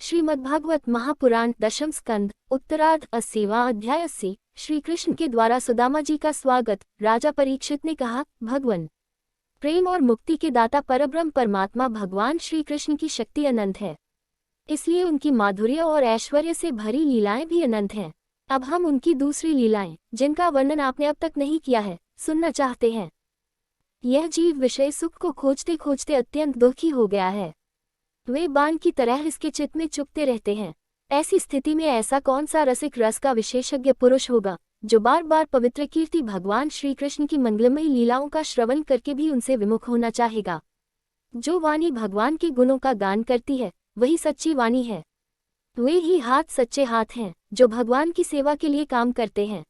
श्रीमद्भागवत महापुराण दशम स्कंद उत्तरार्ध 80वां अध्याय 80। श्री कृष्ण के द्वारा सुदामा जी का स्वागत। राजा परीक्षित ने कहा, भगवान प्रेम और मुक्ति के दाता परब्रह्म परमात्मा भगवान श्री कृष्ण की शक्ति अनंत है, इसलिए उनकी माधुर्य और ऐश्वर्य से भरी लीलाएं भी अनंत हैं। अब हम उनकी दूसरी लीलाएं, जिनका वर्णन आपने अब तक नहीं किया है, सुनना चाहते हैं। यह जीव विषय सुख को खोजते खोजते अत्यंत दुखी हो गया है। वे बाण की तरह इसके चित्त में चुभते रहते हैं। ऐसी स्थिति में ऐसा कौन सा रसिक रस का विशेषज्ञ पुरुष होगा जो बार बार पवित्र कीर्ति भगवान श्री कृष्ण की मंगलमयी लीलाओं का श्रवण करके भी उनसे विमुख होना चाहेगा। जो वाणी भगवान के गुणों का गान करती है वही सच्ची वाणी है। वे ही हाथ सच्चे हाथ हैं जो भगवान की सेवा के लिए काम करते हैं।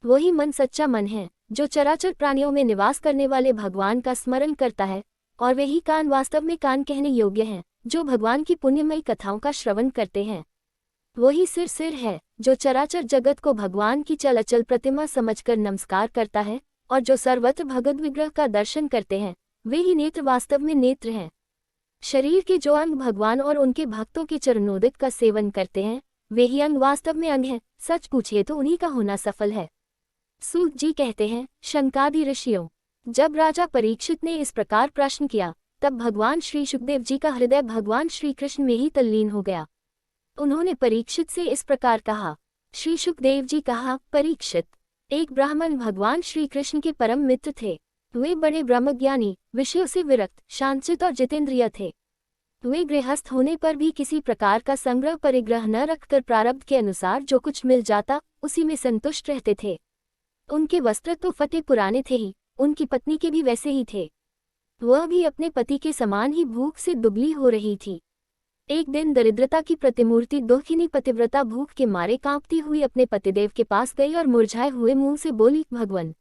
वही मन सच्चा मन है जो चराचर प्राणियों में निवास करने वाले भगवान का स्मरण करता है। और वे ही कान वास्तव में कान कहने योग्य हैं जो भगवान की पुण्यमयी कथाओं का श्रवण करते हैं। वही सिर है जो चराचर जगत को भगवान की चल अचल प्रतिमा समझकर नमस्कार करता है। और जो सर्वत्र भगवद विग्रह का दर्शन करते हैं वे ही नेत्र वास्तव में नेत्र हैं। शरीर के जो अंग भगवान और उनके भक्तों के चरणोदित का सेवन करते हैं वे ही अंग वास्तव में अंग हैं। सच पूछिए तो उन्हीं का होना सफल है। सूत जी कहते हैं, शंकादि ऋषियों, जब राजा परीक्षित ने इस प्रकार प्रश्न किया तब भगवान श्री शुकदेव जी का हृदय भगवान श्री कृष्ण में ही तल्लीन हो गया। उन्होंने परीक्षित से इस प्रकार कहा। श्री शुकदेव जी कहा, परीक्षित, एक ब्राह्मण भगवान श्री कृष्ण के परम मित्र थे। वे बड़े ब्रह्मज्ञानी, विषयों से विरक्त, शांतचित और जितेंद्रिय थे। वे गृहस्थ होने पर भी किसी प्रकार का संग्रह परिग्रह न रखकर प्रारब्ध के अनुसार जो कुछ मिल जाता उसी में संतुष्ट रहते थे। उनके वस्त्र तो फटे पुराने थे ही, उनकी पत्नी के भी वैसे ही थे। वह भी अपने पति के समान ही भूख से दुबली हो रही थी। एक दिन दरिद्रता की प्रतिमूर्ति दुखिनी पतिव्रता भूख के मारे कांपती हुई अपने पतिदेव के पास गई और मुरझाए हुए मुंह से बोली, भगवान,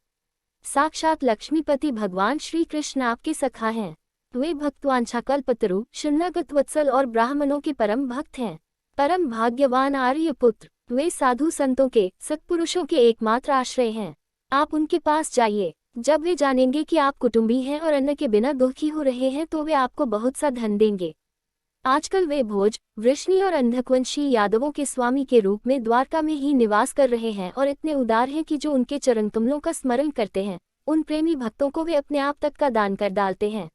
साक्षात लक्ष्मीपति भगवान श्री कृष्ण आपके सखा हैं। वे भक्तवांछा कल्पतरु, शरणागत वत्सल और ब्राह्मणों के परम भक्त हैं। परम भाग्यवान आर्य पुत्र, वे साधु संतों के, सत्पुरुषों के एकमात्र आश्रय हैं। आप उनके पास जाइए। जब वे जानेंगे कि आप कुटुंबी हैं और अन्न के बिना दुखी हो रहे हैं तो वे आपको बहुत सा धन देंगे। आजकल वे भोज, वृष्णि और अंधकवंशी यादवों के स्वामी के रूप में द्वारका में ही निवास कर रहे हैं और इतने उदार हैं कि जो उनके चरण कमलों का स्मरण करते हैं उन प्रेमी भक्तों को वे अपने आप तक का दान कर डालते हैं।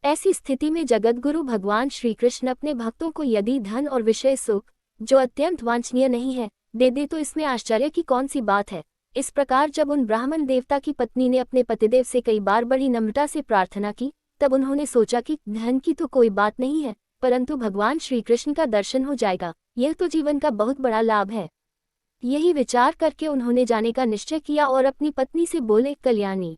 ऐसी स्थिति में जगतगुरु भगवान श्री कृष्ण अपने भक्तों को यदि धन और विषय सुख, जो अत्यंत वांछनीय नहीं है, दे दे तो इसमें आश्चर्य की कौन सी बात है। इस प्रकार जब उन ब्राह्मण देवता की पत्नी ने अपने पतिदेव से कई बार बड़ी नम्रता से प्रार्थना की तब उन्होंने सोचा कि धन की तो कोई बात नहीं है, परंतु भगवान श्री कृष्ण का दर्शन हो जाएगा, यह तो जीवन का बहुत बड़ा लाभ है। यही विचार करके उन्होंने जाने का निश्चय किया और अपनी पत्नी से बोले, कल्याणी,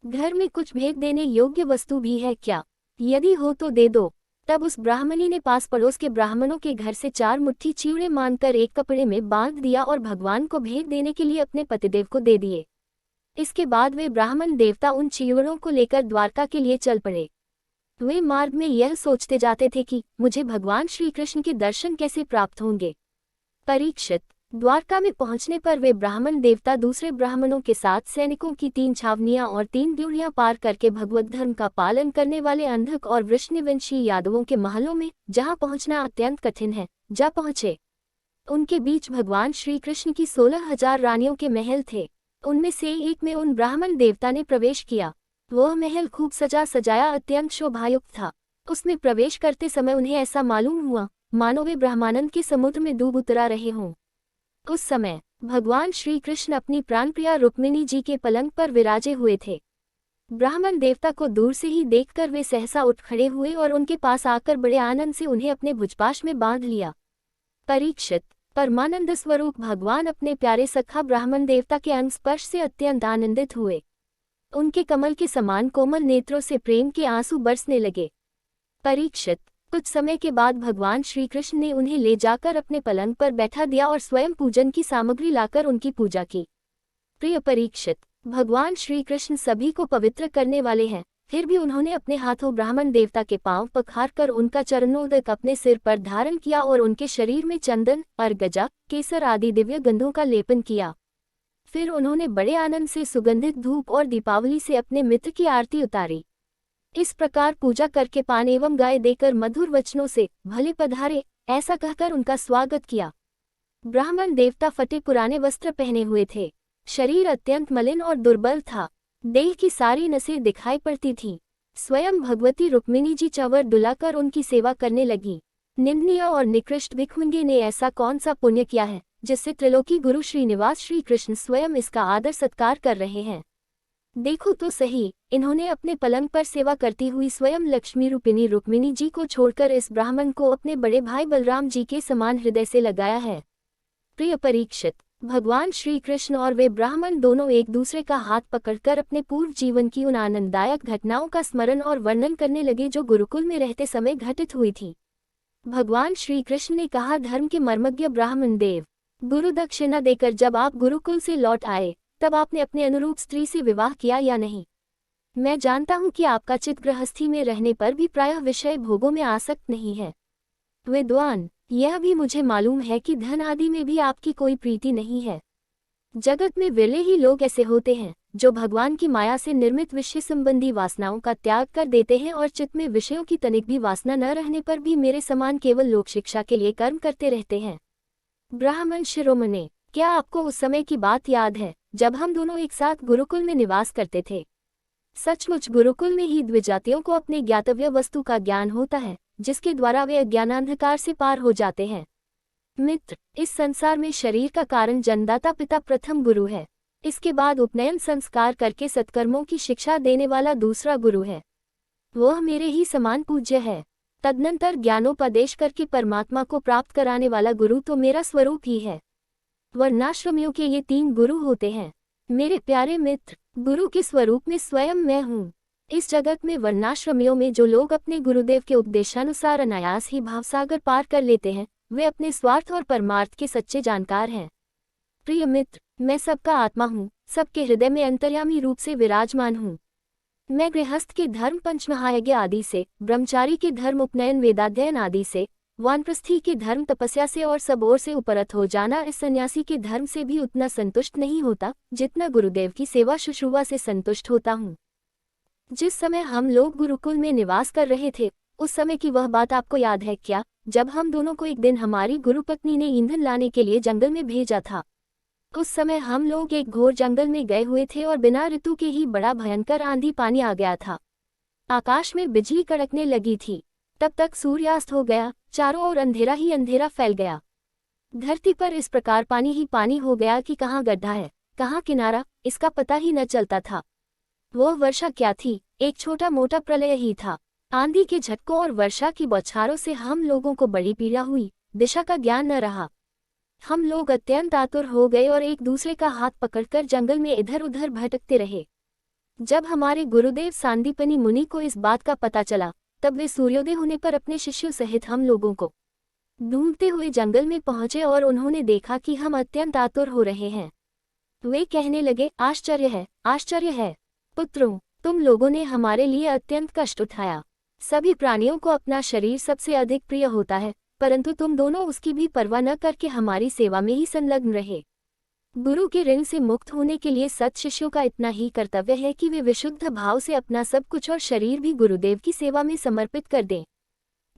घर में कुछ भेंट देने योग्य वस्तु भी है क्या? यदि हो तो दे दो। तब उस ब्राह्मणी ने पास पड़ोस के ब्राह्मणों के घर से 4 मुट्ठी चिवड़े मानकर एक कपड़े में बांध दिया और भगवान को भेंट देने के लिए अपने पतिदेव को दे दिए। इसके बाद वे ब्राह्मण देवता उन चिवड़ों को लेकर द्वारका के लिए चल पड़े। वे मार्ग में यह सोचते जाते थे कि मुझे भगवान श्री कृष्ण के दर्शन कैसे प्राप्त होंगे। परीक्षित, द्वारका में पहुंचने पर वे ब्राह्मण देवता दूसरे ब्राह्मणों के साथ सैनिकों की 3 छावनियां और 3 ड्योढ़ियां पार करके भगवत धर्म का पालन करने वाले अंधक और वृष्णिवंशी यादवों के महलों में, जहां पहुंचना अत्यंत कठिन है, जा पहुंचे। उनके बीच भगवान श्री कृष्ण की 16,000 रानियों के महल थे। उनमें से एक में उन ब्राह्मण देवता ने प्रवेश किया। वह महल खूब सजा सजाया अत्यंत शोभायुक्त था। उसमें प्रवेश करते समय उन्हें ऐसा मालूम हुआ मानो वे ब्रह्मानंद के समुद्र में डूब उतरा रहे हों। उस समय भगवान श्री कृष्ण अपनी प्राणप्रिया रुक्मिणी जी के पलंग पर विराजे हुए थे। ब्राह्मण देवता को दूर से ही देखकर वे सहसा उठ खड़े हुए और उनके पास आकर बड़े आनंद से उन्हें अपने भुजपाश में बांध लिया। परीक्षित, परमानंद स्वरूप भगवान अपने प्यारे सखा ब्राह्मण देवता के अंग स्पर्श से अत्यंत आनंदित हुए। उनके कमल के समान कोमल नेत्रों से प्रेम के आंसू बरसने लगे। परीक्षित, कुछ समय के बाद भगवान श्री कृष्ण ने उन्हें ले जाकर अपने पलंग पर बैठा दिया और स्वयं पूजन की सामग्री लाकर उनकी पूजा की। प्रिय परीक्षित, भगवान श्री कृष्ण सभी को पवित्र करने वाले हैं, फिर भी उन्होंने अपने हाथों ब्राह्मण देवता के पांव पखार कर उनका चरणोदक अपने सिर पर धारण किया और उनके शरीर में चंदन, अर्गजा, केसर आदि दिव्य गंधों का लेपन किया। फिर उन्होंने बड़े आनंद से सुगंधित धूप और दीपावली से अपने मित्र की आरती उतारी। इस प्रकार पूजा करके पान एवं गाय देकर मधुर वचनों से भले पधारे, ऐसा कहकर उनका स्वागत किया। ब्राह्मण देवता फटे पुराने वस्त्र पहने हुए थे। शरीर अत्यंत मलिन और दुर्बल था। देह की सारी नसें दिखाई पड़ती थीं। स्वयं भगवती रुक्मिणी जी चंवर डुलाकर उनकी सेवा करने लगी। निंदनीय और निकृष्ट भिखमंगे ने ऐसा कौन सा पुण्य किया है जिससे त्रिलोकी गुरु श्रीनिवास श्री कृष्ण स्वयं इसका आदर सत्कार कर रहे हैं। देखो तो सही, इन्होंने अपने पलंग पर सेवा करती हुई स्वयं लक्ष्मी रूपिणी रुक्मिणी जी को छोड़कर इस ब्राह्मण को अपने बड़े भाई बलराम जी के समान हृदय से लगाया है। प्रिय परीक्षित, भगवान श्री कृष्ण और वे ब्राह्मण दोनों एक दूसरे का हाथ पकड़कर अपने पूर्व जीवन की उन आनंददायक घटनाओं का स्मरण और वर्णन करने लगे जो गुरुकुल में रहते समय घटित हुई थी। भगवान श्री कृष्ण ने कहा, धर्म के मर्मज्ञ ब्राह्मण देव, गुरु दक्षिणा देकर जब आप गुरुकुल से लौट आए तब आपने अपने अनुरूप स्त्री से विवाह किया या नहीं? मैं जानता हूं कि आपका चित्त गृहस्थी में रहने पर भी प्रायः विषय भोगों में आसक्त नहीं है। विद्वान, यह भी मुझे मालूम है कि धन आदि में भी आपकी कोई प्रीति नहीं है। जगत में विरले ही लोग ऐसे होते हैं जो भगवान की माया से निर्मित विषय संबंधी वासनाओं का त्याग कर देते हैं और चित्त में विषयों की तनिक भी वासना न रहने पर भी मेरे समान केवल लोक शिक्षा के लिए कर्म करते रहते हैं। ब्राह्मण शिरोमणि, क्या आपको उस समय की बात याद है जब हम दोनों एक साथ गुरुकुल में निवास करते थे? सचमुच गुरुकुल में ही द्विजातियों को अपने ज्ञातव्य वस्तु का ज्ञान होता है, जिसके द्वारा वे अज्ञानांधकार से पार हो जाते हैं। मित्र, इस संसार में शरीर का कारण जन्मदाता पिता प्रथम गुरु है। इसके बाद उपनयन संस्कार करके सत्कर्मों की शिक्षा देने वाला दूसरा गुरु है। वह मेरे ही समान पूज्य है। तदनंतर ज्ञानोपदेश करके परमात्मा को प्राप्त कराने वाला गुरु तो मेरा स्वरूप ही है। वर्णाश्रमियों के ये 3 गुरु होते हैं। मेरे प्यारे मित्र, गुरु के स्वरूप में स्वयं मैं हूँ। इस जगत में वर्णाश्रमियों में जो लोग अपने गुरुदेव के उपदेशानुसार अनायास ही भावसागर पार कर लेते हैं, वे अपने स्वार्थ और परमार्थ के सच्चे जानकार हैं। प्रिय मित्र, मैं सबका आत्मा हूँ, सबके हृदय में अंतर्यामी रूप से विराजमान हूँ। मैं गृहस्थ के धर्म पंचमहायज्ञ आदि से, ब्रह्मचारी के धर्म उपनयन वेदाध्ययन आदि से, वानप्रस्थी के धर्म तपस्या से और सब ओर से उपरत हो जाना इस सन्यासी के धर्म से भी उतना संतुष्ट नहीं होता जितना गुरुदेव की सेवा शुश्रूषा से संतुष्ट होता हूँ। जिस समय हम लोग गुरुकुल में निवास कर रहे थे, उस समय की वह बात आपको याद है क्या, जब हम दोनों को एक दिन हमारी गुरुपत्नी ने ईंधन लाने के लिए जंगल में भेजा था? उस समय हम लोग एक घोर जंगल में गए हुए थे और बिना ऋतु के ही बड़ा भयंकर आंधी पानी आ गया था। आकाश में बिजली कड़कने लगी थी। तब तक सूर्यास्त हो गया, चारों ओर अंधेरा ही अंधेरा फैल गया। धरती पर इस प्रकार पानी ही पानी हो गया कि कहाँ गड्ढा है, कहाँ किनारा, इसका पता ही न चलता था। वह वर्षा क्या थी, एक छोटा मोटा प्रलय ही था। आंधी के झटकों और वर्षा की बौछारों से हम लोगों को बड़ी पीड़ा हुई, दिशा का ज्ञान न रहा। हम लोग अत्यंत आतुर हो गए और एक दूसरे का हाथ पकड़कर जंगल में इधर उधर भटकते रहे। जब हमारे गुरुदेव सांदीपनी मुनि को इस बात का पता चला, तब वे सूर्योदय होने पर अपने शिष्यों सहित हम लोगों को ढूंढते हुए जंगल में पहुंचे और उन्होंने देखा कि हम अत्यंत आतुर हो रहे हैं। वे कहने लगे, आश्चर्य है, आश्चर्य है। पुत्रों, तुम लोगों ने हमारे लिए अत्यंत कष्ट उठाया। सभी प्राणियों को अपना शरीर सबसे अधिक प्रिय होता है, परंतु तुम दोनों उसकी भी परवाह न करके हमारी सेवा में ही संलग्न रहे। गुरु के ऋण से मुक्त होने के लिए सत शिष्यों का इतना ही कर्तव्य है कि वे विशुद्ध भाव से अपना सब कुछ और शरीर भी गुरुदेव की सेवा में समर्पित कर दें।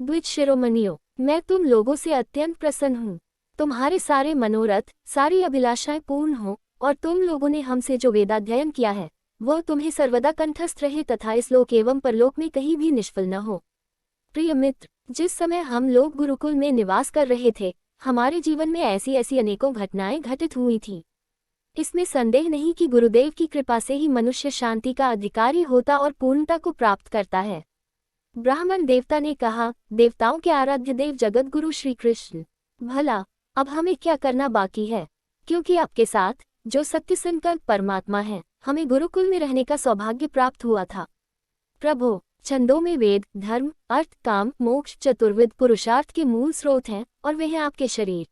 द्विज शिरोमणियों, मैं तुम लोगों से अत्यंत प्रसन्न हूँ। तुम्हारे सारे मनोरथ, सारी अभिलाषाएं पूर्ण हो और तुम लोगों ने हमसे जो वेदाध्ययन किया है वह तुम्हें सर्वदा कंठस्थ रहे तथा इस लोक एवं परलोक में कहीं भी निष्फल न हो। प्रिय मित्र, जिस समय हम लोग गुरुकुल में निवास कर रहे थे, हमारे जीवन में ऐसी ऐसी अनेकों घटनाएं घटित हुई थीं। इसमें संदेह नहीं कि गुरुदेव की कृपा से ही मनुष्य शांति का अधिकारी होता और पूर्णता को प्राप्त करता है। ब्राह्मण देवता ने कहा, देवताओं के आराध्य देव जगत गुरु श्री कृष्ण, भला अब हमें क्या करना बाकी है, क्योंकि आपके साथ जो सत्य संकल्प परमात्मा है, हमें गुरुकुल में रहने का सौभाग्य प्राप्त हुआ था। प्रभो, छंदों में वेद, धर्म, अर्थ, काम, मोक्ष चतुर्विध पुरुषार्थ के मूल स्रोत हैं और वे हैं आपके शरीर।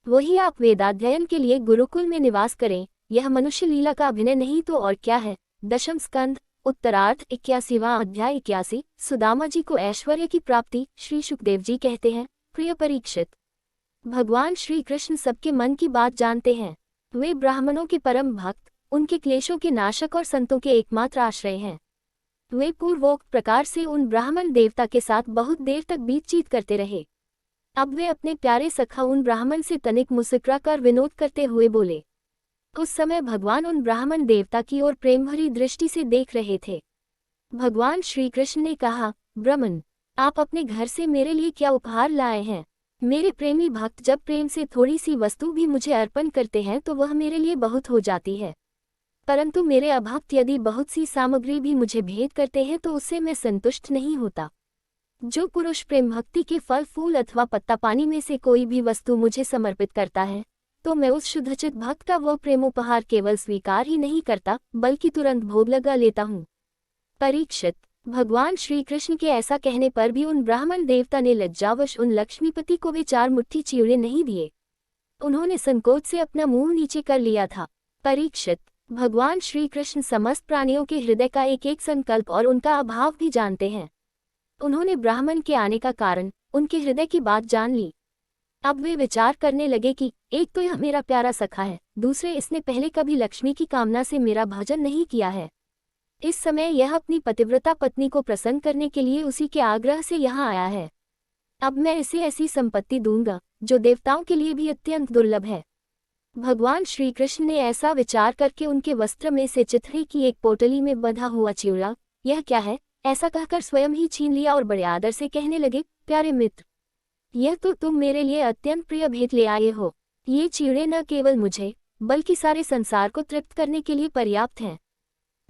वही आप वेदाध्ययन के लिए गुरुकुल में निवास करें, यह मनुष्य लीला का अभिनय नहीं तो और क्या है। दशम स्कंद, उत्तरार्ध, 81वां अध्याय 81। सुदामा जी को ऐश्वर्य की प्राप्ति। श्री सुखदेव जी कहते हैं, प्रिय परीक्षित, भगवान श्री कृष्ण सबके मन की बात जानते हैं। वे ब्राह्मणों के परम भक्त, उनके क्लेशों के नाशक और संतों के एकमात्र आश्रय हैं। वे पूर्वोक्त प्रकार से उन ब्राह्मण देवता के साथ बहुत देर तक बातचीत करते रहे। अब वे अपने प्यारे सखा उन ब्राह्मण से तनिक मुस्कुरा कर विनोद करते हुए बोले। उस समय भगवान उन ब्राह्मण देवता की ओर प्रेम भरी दृष्टि से देख रहे थे। भगवान श्री कृष्ण ने कहा, ब्राह्मण, आप अपने घर से मेरे लिए क्या उपहार लाए हैं? मेरे प्रेमी भक्त जब प्रेम से थोड़ी सी वस्तु भी मुझे अर्पण करते हैं तो वह मेरे लिए बहुत हो जाती है, परंतु मेरे अभक्त यदि बहुत सी सामग्री भी मुझे भेंट करते हैं तो उससे मैं संतुष्ट नहीं होता। जो पुरुष प्रेम भक्ति के फल फूल अथवा पत्ता पानी में से कोई भी वस्तु मुझे समर्पित करता है तो मैं उस शुद्धचित भक्त का वह प्रेमोपहार केवल स्वीकार ही नहीं करता बल्कि तुरंत भोग लगा लेता हूँ। परीक्षित, भगवान श्री कृष्ण के ऐसा कहने पर भी उन ब्राह्मण देवता ने लज्जावश उन लक्ष्मीपति को वे 4 मुट्ठी चिवड़े नहीं दिए। उन्होंने संकोच से अपना मुंह नीचे कर लिया था। परीक्षित, भगवान श्री कृष्ण समस्त प्राणियों के हृदय का एक एक संकल्प और उनका अभाव भी जानते हैं। उन्होंने ब्राह्मण के आने का कारण, उनके हृदय की बात जान ली। अब वे विचार करने लगे कि एक तो यह मेरा प्यारा सखा है, दूसरे इसने पहले कभी लक्ष्मी की कामना से मेरा भजन नहीं किया है। इस समय यह अपनी पतिव्रता पत्नी को प्रसन्न करने के लिए उसी के आग्रह से यहाँ आया है। अब मैं इसे ऐसी संपत्ति दूंगा जो देवताओं के लिए भी अत्यंत दुर्लभ है। भगवान श्री कृष्ण ने ऐसा विचार करके उनके वस्त्र में से चिथड़े की एक पोटली में बंधा हुआ चिवड़ा, यह क्या है, ऐसा कहकर स्वयं ही छीन लिया और बड़े आदर से कहने लगे, प्यारे मित्र, यह तो तुम मेरे लिए अत्यंत प्रिय भेंट ले आए हो। ये चिवड़े न केवल मुझे बल्कि सारे संसार को तृप्त करने के लिए पर्याप्त हैं।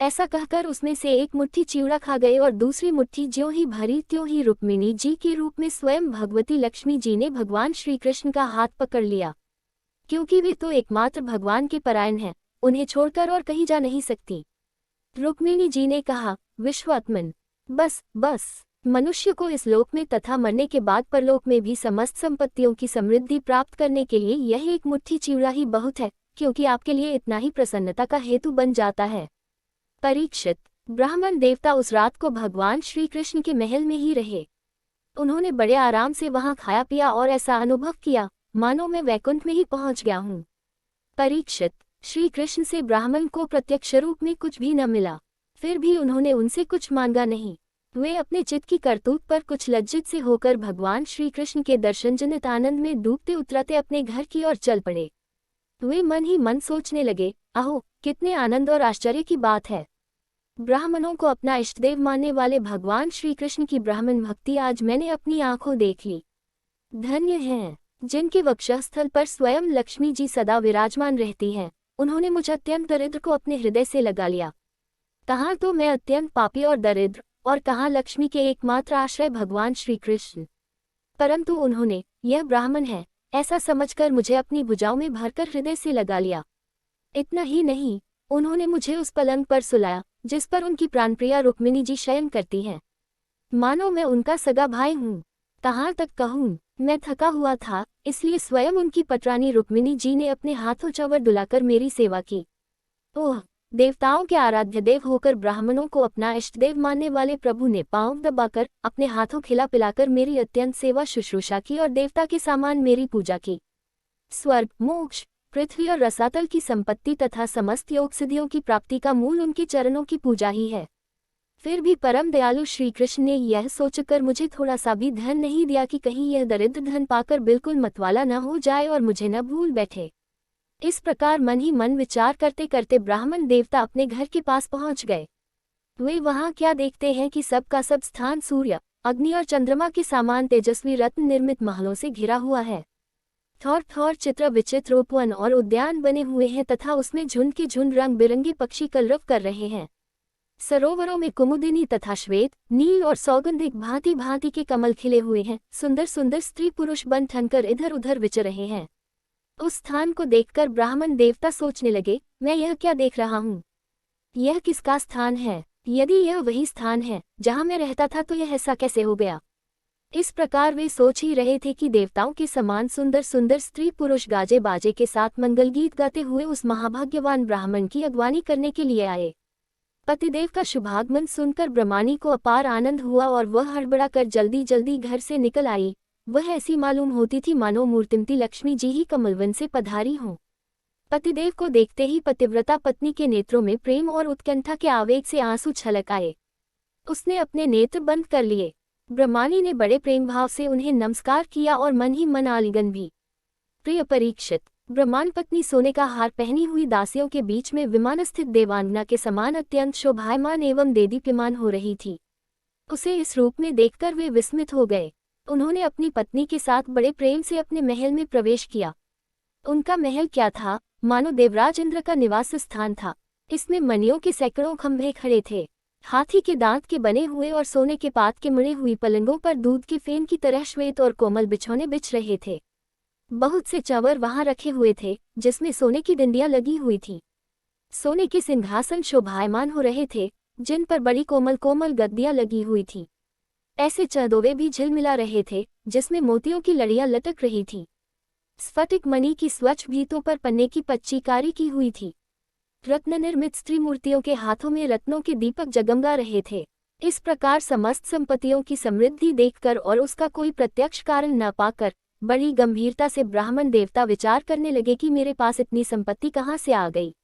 ऐसा कहकर उसमें से एक मुट्ठी चिवड़ा खा गए और दूसरी मुट्ठी ज्यों ही भरी त्यों ही रुक्मिणी जी के रूप में स्वयं भगवती लक्ष्मी जी ने भगवान श्री कृष्ण का हाथ पकड़ लिया। क्योंकि वे तो एकमात्र भगवान के परायण हैं, उन्हें छोड़कर और कहीं जा नहीं सकती। रुक्मिणी जी ने कहा, विश्वात्मन, बस बस, मनुष्य को इस लोक में तथा मरने के बाद परलोक में भी समस्त संपत्तियों की समृद्धि प्राप्त करने के लिए यह एक मुट्ठी चिवड़ा ही बहुत है, क्योंकि आपके लिए इतना ही प्रसन्नता का हेतु बन जाता है। परीक्षित, ब्राह्मण देवता उस रात को भगवान श्री कृष्ण के महल में ही रहे। उन्होंने बड़े आराम से वहां खाया पिया और ऐसा अनुभव किया मानो मैं वैकुंठ में ही पहुंच गया हूं। परीक्षित, श्री कृष्ण से ब्राह्मण को प्रत्यक्ष रूप में कुछ भी न मिला, फिर भी उन्होंने उनसे कुछ मांगा नहीं। वे अपने चित्त की करतूत पर कुछ लज्जित से होकर भगवान श्री कृष्ण के दर्शन जनित आनंद में डूबते उतराते अपने घर की ओर चल पड़े। वे मन ही मन सोचने लगे, अहो, कितने आनंद और आश्चर्य की बात है। ब्राह्मणों को अपना इष्टदेव मानने वाले भगवान श्री कृष्ण की ब्राह्मण भक्ति आज मैंने अपनी आंखों देख ली। धन्य हैं जिनके वक्षस्थल पर स्वयं लक्ष्मी जी सदा विराजमान रहती हैं। उन्होंने मुझ अत्यंत दरिद्र को अपने हृदय से लगा लिया। कहाँ तो मैं अत्यंत पापी और दरिद्र, और कहाँ लक्ष्मी के एकमात्र आश्रय भगवान श्री कृष्ण। परंतु उन्होंने, यह ब्राह्मण है, ऐसा समझकर मुझे अपनी भुजाओं में भरकर हृदय से लगा लिया। इतना ही नहीं, उन्होंने मुझे उस पलंग पर सुलाया जिस पर उनकी प्राणप्रिया रुक्मिणी जी शयन करती हैं, मानो मैं उनका सगा भाई हूँ। कहाँ तक कहूँ, मैं थका हुआ था, इसलिए स्वयं उनकी पटरानी रुक्मिणी जी ने अपने हाथों चवर डुलाकर मेरी सेवा की। ओह, देवताओं के आराध्य देव होकर ब्राह्मणों को अपना इष्टदेव मानने वाले प्रभु ने पांव दबाकर अपने हाथों खिला पिलाकर मेरी अत्यंत सेवा शुश्रूषा की और देवता के समान मेरी पूजा की। स्वर्ग, मोक्ष, पृथ्वी और रसातल की संपत्ति तथा समस्त योग सिद्धियों की प्राप्ति का मूल उनके चरणों की पूजा ही है। फिर भी परम दयालु श्री कृष्ण ने यह सोचकर मुझे थोड़ा सा भी धन नहीं दिया कि कहीं यह दरिद्र धन पाकर बिल्कुल मतवाला न हो जाए और मुझे न भूल बैठे। इस प्रकार मन ही मन विचार करते करते ब्राह्मण देवता अपने घर के पास पहुंच गए। वे वहां क्या देखते हैं कि सब का सब स्थान सूर्य, अग्नि और चंद्रमा के समान तेजस्वी रत्न निर्मित महलों से घिरा हुआ है। थोर थोर चित्र विचित्र उपवन और उद्यान बने हुए हैं तथा उसमें झुंड के झुंड रंग बिरंगे पक्षी कलरव कर रहे हैं। सरोवरों में कुमुदिनी तथा श्वेत, नील और सौगंधिक भांति भांति के कमल खिले हुए हैं। सुंदर सुंदर स्त्री पुरुष बन ठनकर इधर उधर विचर रहे हैं। उस स्थान को देखकर ब्राह्मण देवता सोचने लगे, मैं यह क्या देख रहा हूँ? यह किसका स्थान है? यदि यह वही स्थान है जहाँ मैं रहता था तो यह ऐसा कैसे हो गया? इस प्रकार वे सोच ही रहे थे कि देवताओं के समान सुंदर सुंदर स्त्री पुरुष गाजे बाजे के साथ मंगलगीत गाते हुए उस महाभाग्यवान ब्राह्मण की अगवानी करने के लिए आए। पतिदेव का शुभागमन सुनकर ब्रह्मानी को अपार आनंद हुआ और वह हड़बड़ाकर जल्दी जल्दी घर से निकल आई। वह ऐसी मालूम होती थी मानो मूर्तिमती लक्ष्मी जी ही कमलवन से पधारी हों। पतिदेव को देखते ही पतिव्रता पत्नी के नेत्रों में प्रेम और उत्कंठा के आवेग से आंसू छलक आए। उसने अपने नेत्र बंद कर लिए। ब्रह्मानी ने बड़े प्रेम भाव से उन्हें नमस्कार किया और मन ही मन आलिंगन भी। प्रिय परीक्षित, ब्रह्मांड पत्नी सोने का हार पहनी हुई दासियों के बीच में विमान स्थित देवांगना के समान अत्यंत शोभायमान एवं देदीप्यमान हो रही थी। उसे इस रूप में देखकर वे विस्मित हो गए। उन्होंने अपनी पत्नी के साथ बड़े प्रेम से अपने महल में प्रवेश किया। उनका महल क्या था, मानो देवराज इंद्र का निवास स्थान था। इसमें मणियों के सैकड़ों खंभे खड़े थे। हाथी के दांत के बने हुए और सोने के पात के मुड़े हुई पलंगों पर दूध के फेन की तरह श्वेत और कोमल बिछौने बिछ रहे थे। बहुत से चंवर वहां रखे हुए थे, जिसमें सोने की डंडियां लगी हुई थीं। सोने के सिंहासन शोभायमान हो रहे थे, जिन पर बड़ी कोमल कोमल गद्दियां लगी हुई थीं। ऐसे चंदोवे भी झिलमिला रहे थे, जिसमें मोतियों की लड़ियां लटक रही थीं। स्फटिक मणि की स्वच्छ भीतों पर पन्ने की पच्चीकारी की हुई थी। रत्न निर्मित स्त्री मूर्तियों के हाथों में रत्नों के दीपक जगमगा रहे थे। इस प्रकार समस्त संपत्तियों की समृद्धि देखकर और उसका कोई प्रत्यक्ष कारण न पाकर बड़ी गंभीरता से ब्राह्मण देवता विचार करने लगे कि मेरे पास इतनी संपत्ति कहाँ से आ गई।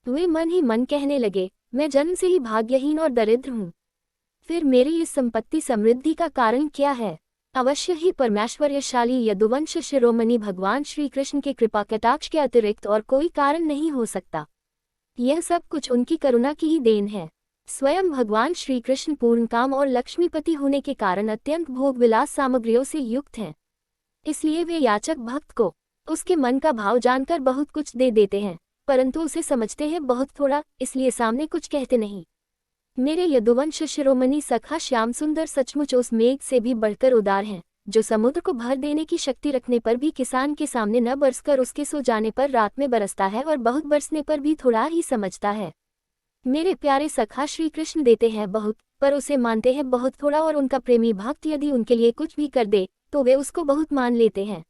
वे मन ही मन कहने लगे, मैं जन्म से ही भाग्यहीन और दरिद्र हूँ। फिर मेरी इस संपत्ति समृद्धि का कारण क्या है? अवश्य ही परमेश्वर्यशाली यदुवंश शिरोमणि भगवान श्री कृष्ण के कृपा कटाक्ष के अतिरिक्त और कोई कारण नहीं हो सकता। यह सब कुछ उनकी करुणा की ही देन है। स्वयं भगवान श्री कृष्ण पूर्ण काम और लक्ष्मीपति होने के कारण अत्यंत भोग विलास सामग्रियों से युक्त हैं। इसलिए वे याचक भक्त को उसके मन का भाव जानकर बहुत कुछ दे देते हैं, परंतु उसे समझते हैं बहुत थोड़ा, इसलिए सामने कुछ कहते नहीं। मेरे यदुवंश शिरोमणि सखा श्याम सुंदर सचमुच उस मेघ से भी बढ़कर उदार हैं, जो समुद्र को भर देने की शक्ति रखने पर भी किसान के सामने न बरसकर उसके सो जाने पर रात में बरसता है और बहुत बरसने पर भी थोड़ा ही समझता है। मेरे प्यारे सखा श्री कृष्ण देते हैं बहुत, पर उसे मानते हैं बहुत थोड़ा, और उनका प्रेमी भक्त यदि उनके लिए कुछ भी कर दे तो वे उसको बहुत मान लेते हैं।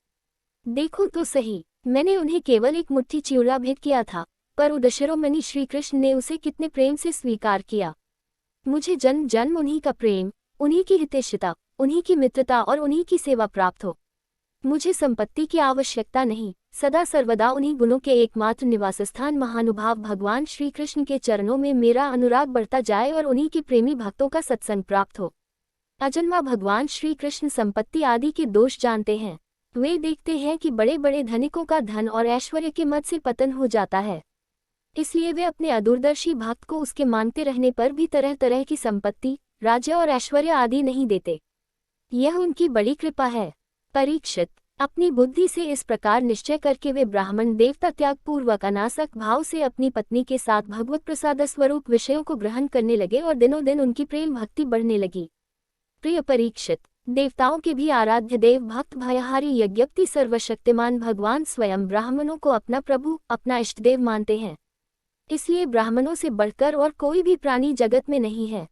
देखो तो सही, मैंने उन्हें केवल एक मुट्ठी चिवड़ा भेंट किया था, पर उदशिरोमणि श्री कृष्ण ने उसे कितने प्रेम से स्वीकार किया। मुझे जन्म जन्म उन्हीं का प्रेम, उन्हीं की हितैषिता, उन्हीं की मित्रता और उन्हीं की सेवा प्राप्त हो। मुझे संपत्ति की आवश्यकता नहीं, सदा सर्वदा उन्हीं गुणों के एकमात्र निवास स्थान महानुभाव भगवान श्री कृष्ण के चरणों में मेरा अनुराग बढ़ता जाए और उन्हीं के प्रेमी भक्तों का सत्संग प्राप्त हो। अजन्मा भगवान श्री कृष्ण संपत्ति आदि के दोष जानते हैं। वे देखते हैं कि बड़े बड़े धनिकों का धन और ऐश्वर्य के मद से पतन हो जाता है, इसलिए वे अपने अदूरदर्शी भक्त को उसके मांगते रहने पर भी तरह तरह की संपत्ति, राज्य और ऐश्वर्य आदि नहीं देते। यह उनकी बड़ी कृपा है। परीक्षित, अपनी बुद्धि से इस प्रकार निश्चय करके वे ब्राह्मण देवता त्यागपूर्वक अनासक्त भाव से अपनी पत्नी के साथ भगवत प्रसाद स्वरूप विषयों को ग्रहण करने लगे और दिनों दिन उनकी प्रेम भक्ति बढ़ने लगी। प्रिय परीक्षित, देवताओं के भी आराध्य देव भक्त भयहारी यज्ञपति सर्वशक्तिमान भगवान स्वयं ब्राह्मणों को अपना प्रभु, अपना इष्टदेव मानते हैं। इसलिए ब्राह्मणों से बढ़कर और कोई भी प्राणी जगत में नहीं है।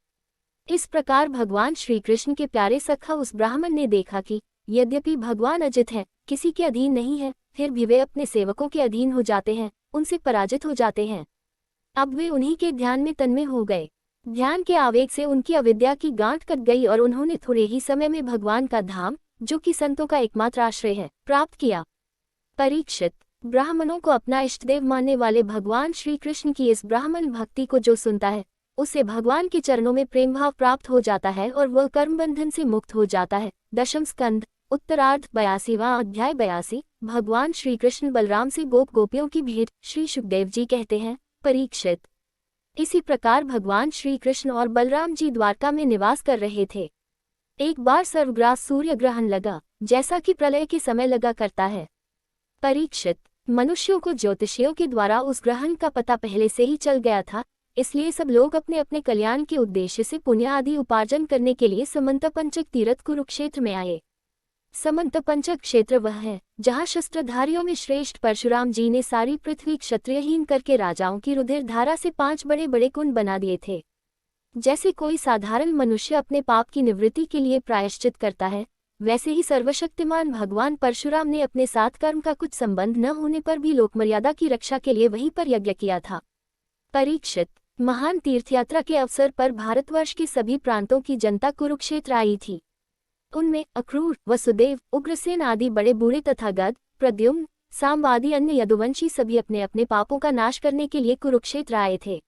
इस प्रकार भगवान श्री कृष्ण के प्यारे सखा उस ब्राह्मण ने देखा कि यद्यपि भगवान अजित हैं, किसी के अधीन नहीं है, फिर भी वे अपने सेवकों के अधीन हो जाते हैं, उनसे पराजित हो जाते हैं। अब वे उन्हीं के ध्यान में तन्मय हो गए। ध्यान के आवेग से उनकी अविद्या की गांठ कट गई और उन्होंने थोड़े ही समय में भगवान का धाम, जो कि संतों का एकमात्र आश्रय है, प्राप्त किया। परीक्षित, ब्राह्मणों को अपना इष्टदेव मानने वाले भगवान श्री कृष्ण की इस ब्राह्मण भक्ति को जो सुनता है, उसे भगवान के चरणों में प्रेम भाव प्राप्त हो जाता है और वह कर्म बंधन से मुक्त हो जाता है। दशम स्कंद, उत्तरार्ध, 82वां अध्याय। 82। भगवान श्री कृष्ण बलराम से गोप गोपियों की भेंट। श्री सुखदेव जी कहते हैं, परीक्षित, इसी प्रकार भगवान श्री कृष्ण और बलराम जी द्वारका में निवास कर रहे थे। एक बार सर्वग्रास सूर्य ग्रहण लगा, जैसा कि प्रलय के समय लगा करता है। परीक्षित, मनुष्यों को ज्योतिषियों के द्वारा उस ग्रहण का पता पहले से ही चल गया था, इसलिए सब लोग अपने अपने कल्याण के उद्देश्य से पुण्य आदि उपार्जन करने के लिए समंतपंचक तीर्थ कुरुक्षेत्र में आए। समंतपंचक क्षेत्र वह है जहाँ शस्त्रधारियों में श्रेष्ठ परशुराम जी ने सारी पृथ्वी क्षत्रियहीन करके राजाओं की रुधिर धारा से 5 बड़े बड़े कुंड बना दिए थे। जैसे कोई साधारण मनुष्य अपने पाप की निवृत्ति के लिए प्रायश्चित करता है, वैसे ही सर्वशक्तिमान भगवान परशुराम ने अपने साथ कर्म का कुछ संबंध न होने पर भी लोकमर्यादा की रक्षा के लिए वहीं पर यज्ञ किया था। परीक्षित, महान तीर्थयात्रा के अवसर पर भारतवर्ष के सभी प्रांतों की जनता कुरुक्षेत्र आई थी। उनमें अक्रूर, वसुदेव, उग्रसेन आदि बड़े बूढ़े तथा गद, प्रद्युम्न, सांब आदि अन्य यदुवंशी सभी अपने अपने पापों का नाश करने के लिए कुरुक्षेत्र आए थे।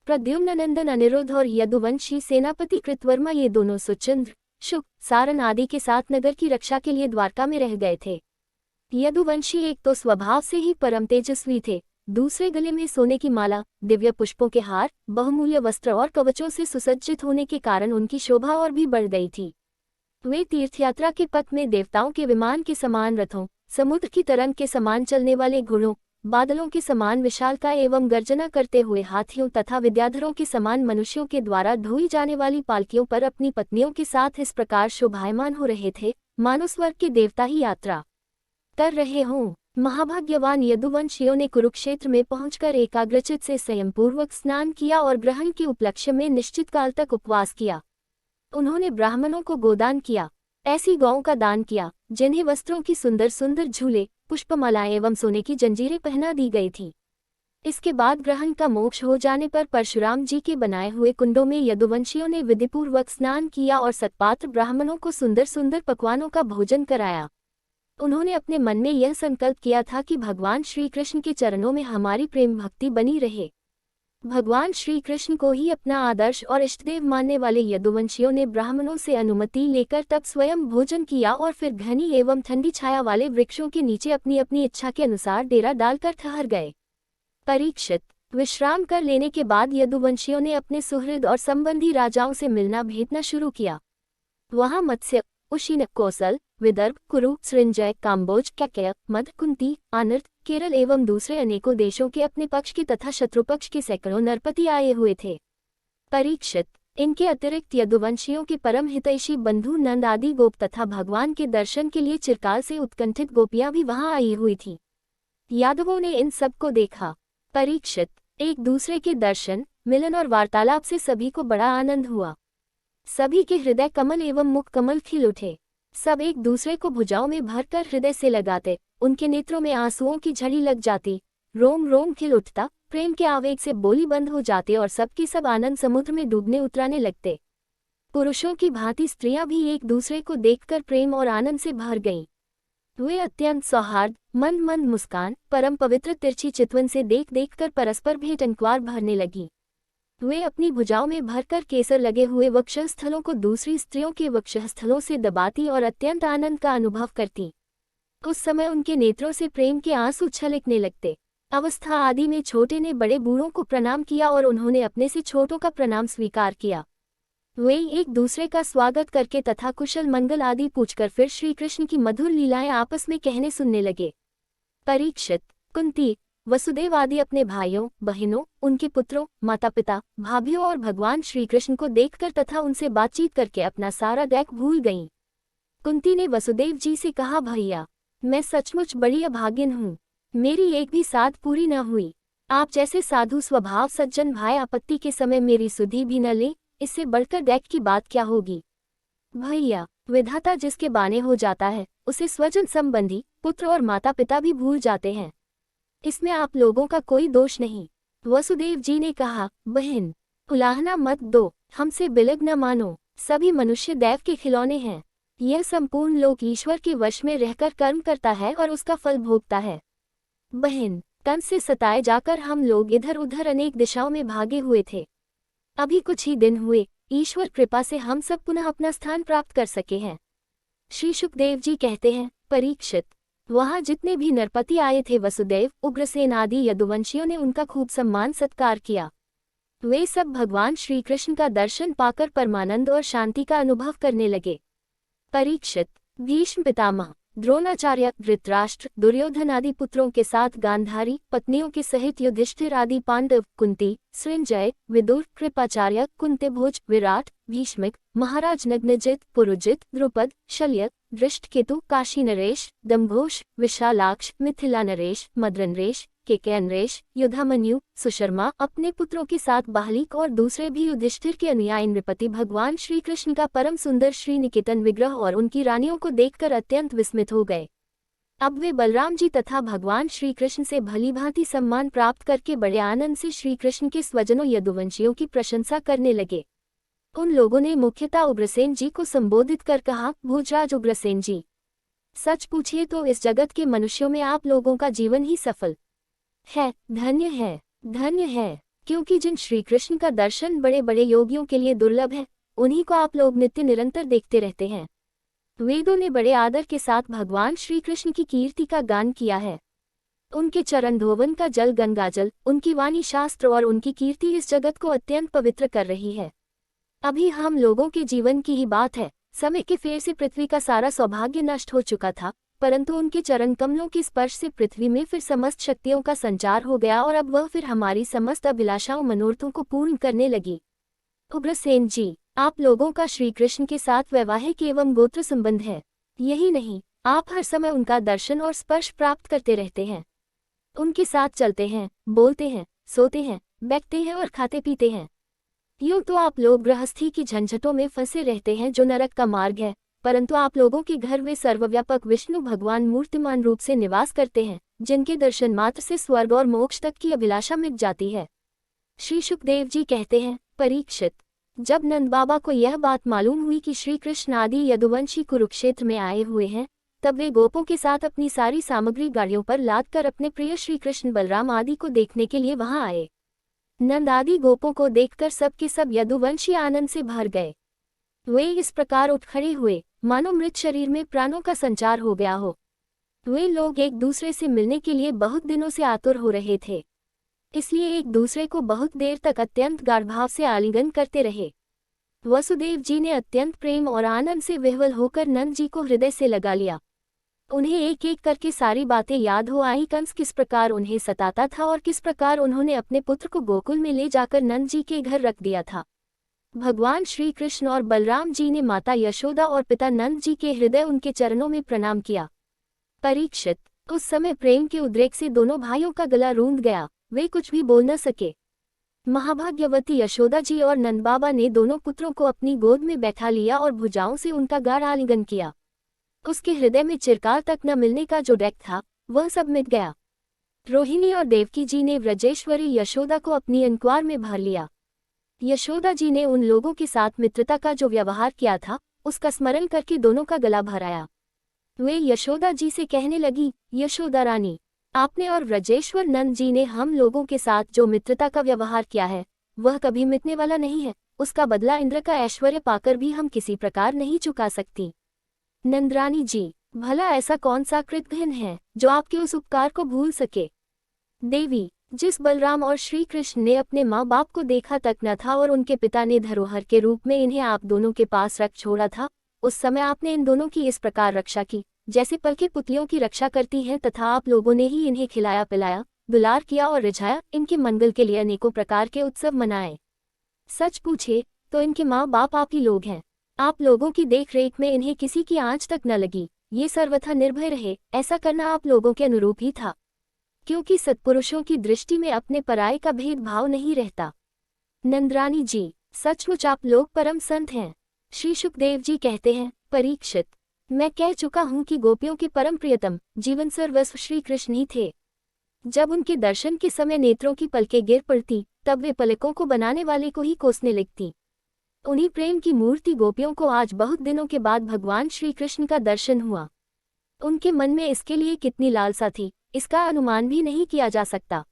प्रद्युम्न नंदन अनिरुद्ध और यदुवंशी सेनापति कृतवर्मा ये दोनों सुचंद्र, शुक, सारन आदि के साथ नगर की रक्षा के लिए द्वारका में रह गए थे। यदुवंशी एक तो स्वभाव से ही परम तेजस्वी थे, दूसरे गले में सोने की माला, दिव्य पुष्पों के हार, बहुमूल्य वस्त्र और कवचों से सुसज्जित होने के कारण उनकी शोभा और भी बढ़ गई थी। वे तीर्थयात्रा के पथ में देवताओं के विमान के समान रथों, समुद्र की तरंग के समान चलने वाले घोड़ों, बादलों के समान विशालकाय एवं गर्जना करते हुए हाथियों तथा विद्याधरों के समान मनुष्यों के द्वारा ढोई जाने वाली पालकियों पर अपनी पत्नियों के साथ इस प्रकार शोभायमान हो रहे थे, मानो स्वर्ग के देवता ही यात्रा कर रहे हों। महाभाग्यवान यदुवंशियों ने कुरुक्षेत्र में पहुंचकर एकाग्रचित से संयमपूर्वक स्नान किया और ग्रहण के उपलक्ष्य में निश्चित काल तक उपवास किया। उन्होंने ब्राह्मणों को गोदान किया, ऐसी गौओं का दान किया जिन्हें वस्त्रों की सुंदर सुंदर झूले, पुष्पमालाएं एवं सोने की जंजीरें पहना दी गई थी। इसके बाद ग्रहण का मोक्ष हो जाने पर परशुराम जी के बनाए हुए कुंडों में यदुवंशियों ने विधिपूर्वक स्नान किया और सत्पात्र ब्राह्मणों को सुंदर सुंदर पकवानों का भोजन कराया। उन्होंने अपने मन में यह संकल्प किया था कि भगवान श्री कृष्ण के चरणों में हमारी प्रेम भक्ति बनी रहे। भगवान श्री कृष्ण को ही अपना आदर्श और इष्टदेव मानने वाले यदुवंशियों ने ब्राह्मणों से अनुमति लेकर तब स्वयं भोजन किया और फिर घनी एवं ठंडी छाया वाले वृक्षों के नीचे अपनी अपनी इच्छा के अनुसार डेरा डालकर ठहर गए। परीक्षित, विश्राम कर लेने के बाद यदुवंशियों ने अपने सुहृद और संबंधी राजाओं से मिलना भेजना शुरू किया। वहां मत्स्य, उशीन, कौसल, विदर्भ, कुरु, सृंजय, काम्बोज, कैकेय, मध्य, कुंती, आनर्त, केरल एवं दूसरे अनेकों देशों के अपने पक्ष के तथा शत्रुपक्ष के सैकड़ों नरपति आए हुए थे। परीक्षित, इनके अतिरिक्त यदुवंशियों के परम हितैषी बंधु नंद आदि गोप तथा भगवान के दर्शन के लिए चिरकाल से उत्कंठित गोपियां भी वहां आई हुई थी। यादवों ने इन सबको देखा। परीक्षित, एक दूसरे के दर्शन, मिलन और वार्तालाप से सभी को बड़ा आनंद हुआ। सभी के हृदय कमल एवं मुख कमल खिल उठे। सब एक दूसरे को भुजाओं में भरकर हृदय से लगाते, उनके नेत्रों में आंसुओं की झड़ी लग जाती, रोम रोम खिल उठता, प्रेम के आवेग से बोली बंद हो जाते और सबकी सब आनंद समुद्र में डूबने उतराने लगते। पुरुषों की भांति स्त्रियां भी एक दूसरे को देखकर प्रेम और आनंद से भर गईं। वे अत्यंत सौहार्द, मंद मंद मुस्कान, परम पवित्र तिरछी चितवन से देख देख कर परस्पर भेंट अंकुआर भरने लगी। वे अपनी भुजाओं में भरकर केसर लगे हुए वक्षस्थलों को दूसरी स्त्रियों के वक्षस्थलों से दबाती और अत्यंत आनंद का अनुभव करती। उस समय उनके नेत्रों से प्रेम के आंसू छलकने लगते। अवस्था आदि में छोटे ने बड़े बूढ़ों को प्रणाम किया और उन्होंने अपने से छोटों का प्रणाम स्वीकार किया। वे एक दूसरे का स्वागत करके तथा कुशल मंगल आदि पूछकर फिर श्री कृष्ण की मधुर लीलाएं आपस में कहने सुनने लगे। परीक्षित, कुंती, वसुदेव आदि अपने भाइयों, बहनों, उनके पुत्रों, माता पिता, भाभियों और भगवान श्री कृष्ण को देखकर तथा उनसे बातचीत करके अपना सारा दैक भूल गईं। कुंती ने वसुदेव जी से कहा, भैया, मैं सचमुच बड़ी अभागिन हूँ, मेरी एक भी साध पूरी न हुई। आप जैसे साधु स्वभाव सज्जन भाई आपत्ति के समय मेरी सुधि भी न ले, इससे बढ़कर दैक की बात क्या होगी। भैया, विधाता जिसके बाने हो जाता है उसे स्वजन संबंधी, पुत्र और माता पिता भी भूल जाते हैं। इसमें आप लोगों का कोई दोष नहीं। वसुदेव जी ने कहा, बहन, उलाहना मत दो, हमसे बिलग न मानो, सभी मनुष्य दैव के खिलौने हैं। यह संपूर्ण लोक ईश्वर के वश में रहकर कर्म करता है और उसका फल भोगता है। बहन, कंस से सताए जाकर हम लोग इधर उधर अनेक दिशाओं में भागे हुए थे। अभी कुछ ही दिन हुए, ईश्वर कृपा से हम सब पुनः अपना स्थान प्राप्त कर सके हैं। श्री शुकदेव जी कहते हैं, परीक्षित, वहां जितने भी नरपति आए थे वसुदेव, उग्रसेन आदि यदुवंशियों ने उनका खूब सम्मान सत्कार किया। वे सब भगवान श्री कृष्ण का दर्शन पाकर परमानंद और शांति का अनुभव करने लगे। परीक्षित, भीष्म पितामह, द्रोणाचार्य, धृतराष्ट्र, दुर्योधन आदि पुत्रों के साथ गांधारी पत्नियों के सहित युधिष्ठिर आदि पांडव, कुंती, सृंजय, विदुर, कृपाचार्य, कुंतीभोज, विराट, भीष्मक, महाराज नग्नजित, पुरुजित, द्रुपद, शल्य, दृष्टकेतु, काशी नरेश, दंभोष, विशालाक्ष, मिथिला नरेश, मद्रनरेश, केकयनरेश, युधामन्यु, सुशर्मा अपने पुत्रों के साथ बाहलिक और दूसरे भी युधिष्ठिर के अनुयायी नृपति भगवान श्री कृष्ण का परम सुंदर श्री निकेतन विग्रह और उनकी रानियों को देखकर अत्यंत विस्मित हो गए। अब वे बलराम जी तथा भगवान श्री कृष्ण से भली भांति सम्मान प्राप्त करके बड़े आनंद से श्री कृष्ण के स्वजनों यदुवंशियों की प्रशंसा करने लगे। उन लोगों ने मुख्यतः उग्रसेन जी को संबोधित कर कहा, भोजराज उग्रसेन जी, सच पूछिए तो इस जगत के मनुष्यों में आप लोगों का जीवन ही सफल है, धन्य है, धन्य है, क्योंकि जिन श्री कृष्ण का दर्शन बड़े बड़े योगियों के लिए दुर्लभ है, उन्हीं को आप लोग नित्य निरंतर देखते रहते हैं। वेदों ने बड़े आदर के साथ भगवान श्री कृष्ण की कीर्ति का गान किया है। उनके चरण धोवन का जल गंगाजल, उनकी वाणी शास्त्र और उनकी कीर्ति इस जगत को अत्यंत पवित्र कर रही है। अभी हम लोगों के जीवन की ही बात है। समय के फेर से पृथ्वी का सारा सौभाग्य नष्ट हो चुका था, परंतु उनके चरण कमलों के स्पर्श से पृथ्वी में फिर समस्त शक्तियों का संचार हो गया और अब वह फिर हमारी समस्त अभिलाषाओं मनोरथों को पूर्ण करने लगी। उग्रसेन जी, आप लोगों का श्री कृष्ण के साथ वैवाहिक एवं गोत्र संबंध है। यही नहीं, आप हर समय उनका दर्शन और स्पर्श प्राप्त करते रहते हैं। उनके साथ चलते हैं, बोलते हैं, सोते हैं, बैठते हैं और खाते पीते हैं। यूं तो आप लोग गृहस्थी की झंझटों में फंसे रहते हैं जो नरक का मार्ग है, परंतु आप लोगों के घर वे सर्वव्यापक विष्णु भगवान मूर्तिमान रूप से निवास करते हैं, जिनके दर्शन मात्र से स्वर्ग और मोक्ष तक की अभिलाषा मिट जाती है। श्री शुकदेव जी कहते हैं, परीक्षित, जब नंद बाबा को यह बात मालूम हुई कि श्री कृष्ण आदि यदुवंशी कुरुक्षेत्र में आए हुए हैं, तब वे गोपों के साथ अपनी सारी सामग्री गाड़ियों पर लाद कर अपने प्रिय श्री कृष्ण बलराम आदि को देखने के लिए वहां आए। नंद आदि गोपों को देखकर सब के सब यदुवंशी आनंद से भर गए। वे इस प्रकार उठ खड़े हुए मानो मृत शरीर में प्राणों का संचार हो गया हो। वे लोग एक दूसरे से मिलने के लिए बहुत दिनों से आतुर हो रहे थे, इसलिए एक दूसरे को बहुत देर तक अत्यंत गाढ़भाव से आलिंगन करते रहे। वसुदेव जी ने अत्यंत प्रेम और आनंद से विह्वल होकर नंद जी को हृदय से लगा लिया। उन्हें एक एक करके सारी बातें याद हो आई। कंस किस प्रकार उन्हें सताता था और किस प्रकार उन्होंने अपने पुत्र को गोकुल में ले जाकर नंद जी के घर रख दिया था। भगवान श्री कृष्ण और बलराम जी ने माता यशोदा और पिता नंद जी के हृदय उनके चरणों में प्रणाम किया। परीक्षित, उस समय प्रेम के उद्रेक से दोनों भाइयों का गला रूंध गया, वे कुछ भी बोल न सके। महाभाग्यवती यशोदा जी और नंद बाबा ने दोनों पुत्रों को अपनी गोद में बैठा लिया और भुजाओं से उनका गाढ़ आलिंगन किया। उसके हृदय में चिरकाल तक न मिलने का जो डैक था वह सब मिट गया। रोहिणी और देवकी जी ने व्रजेश्वरी यशोदा को अपनी अंकुआर में भर लिया। यशोदा जी ने उन लोगों के साथ मित्रता का जो व्यवहार किया था उसका स्मरण करके दोनों का गला भराया। वे यशोदा जी से कहने लगी, यशोदा रानी, आपने और व्रजेश्वर नंद जी ने हम लोगों के साथ जो मित्रता का व्यवहार किया है वह कभी मिटने वाला नहीं है। उसका बदला इंद्र का ऐश्वर्य पाकर भी हम किसी प्रकार नहीं चुका सकती। नंदरानी जी, भला ऐसा कौन सा कृतघ्न है जो आपके उस उपकार को भूल सके। देवी, जिस बलराम और श्री कृष्ण ने अपने माँ बाप को देखा तक न था और उनके पिता ने धरोहर के रूप में इन्हें आप दोनों के पास रख छोड़ा था, उस समय आपने इन दोनों की इस प्रकार रक्षा की जैसे पलके पुतलियों की रक्षा करती हैं, तथा आप लोगों ने ही इन्हें खिलाया पिलाया, दुलार किया और रिझाया, इनके मंगल के लिए अनेकों प्रकार के उत्सव मनाए। सच पूछे तो इनके माँ बाप आप ही लोग हैं। आप लोगों की देख रेख में इन्हें किसी की आंच तक न लगी। ये सर्वथा निर्भय रहे, ऐसा करना आप लोगों के अनुरूप ही था, क्योंकि सत्पुरुषों की दृष्टि में अपने पराये का भेदभाव नहीं रहता। नंदरानी जी, सचमुच आप लोग परम संत हैं। श्री शुकदेव जी कहते हैं, परीक्षित, मैं कह चुका हूँ कि गोपियों के परम प्रियतम जीवन सर्वस्व श्री कृष्ण ही थे। जब उनके दर्शन के समय नेत्रों की पलकें गिर पड़ती तब वे पलकों को बनाने वाले को ही कोसने लगती। उन्हीं प्रेम की मूर्ति गोपियों को आज बहुत दिनों के बाद भगवान श्री कृष्ण का दर्शन हुआ। उनके मन में इसके लिए कितनी लालसा थी इसका अनुमान भी नहीं किया जा सकता।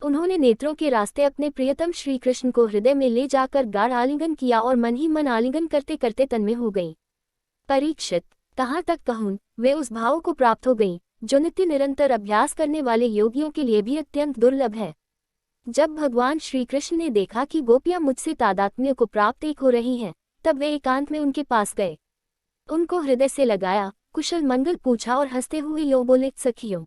उन्होंने नेत्रों के रास्ते अपने प्रियतम श्री कृष्ण को हृदय में ले जाकर गाढ़ आलिंगन किया और मन ही मन आलिंगन करते करते तन्मय हो गई। परीक्षित, कहाँ तक कहूँ, वे उस भाव को प्राप्त हो गई जो नित्य निरंतर अभ्यास करने वाले योगियों के लिए भी अत्यंत दुर्लभ है। जब भगवान श्री कृष्ण ने देखा कि गोपियां मुझसे तादात्म्य को प्राप्त एक हो रही हैं, तब वे एकांत में उनके पास गए, उनको हृदय से लगाया, कुशल मंगल पूछा और हंसते हुए यो बोले, सखियों,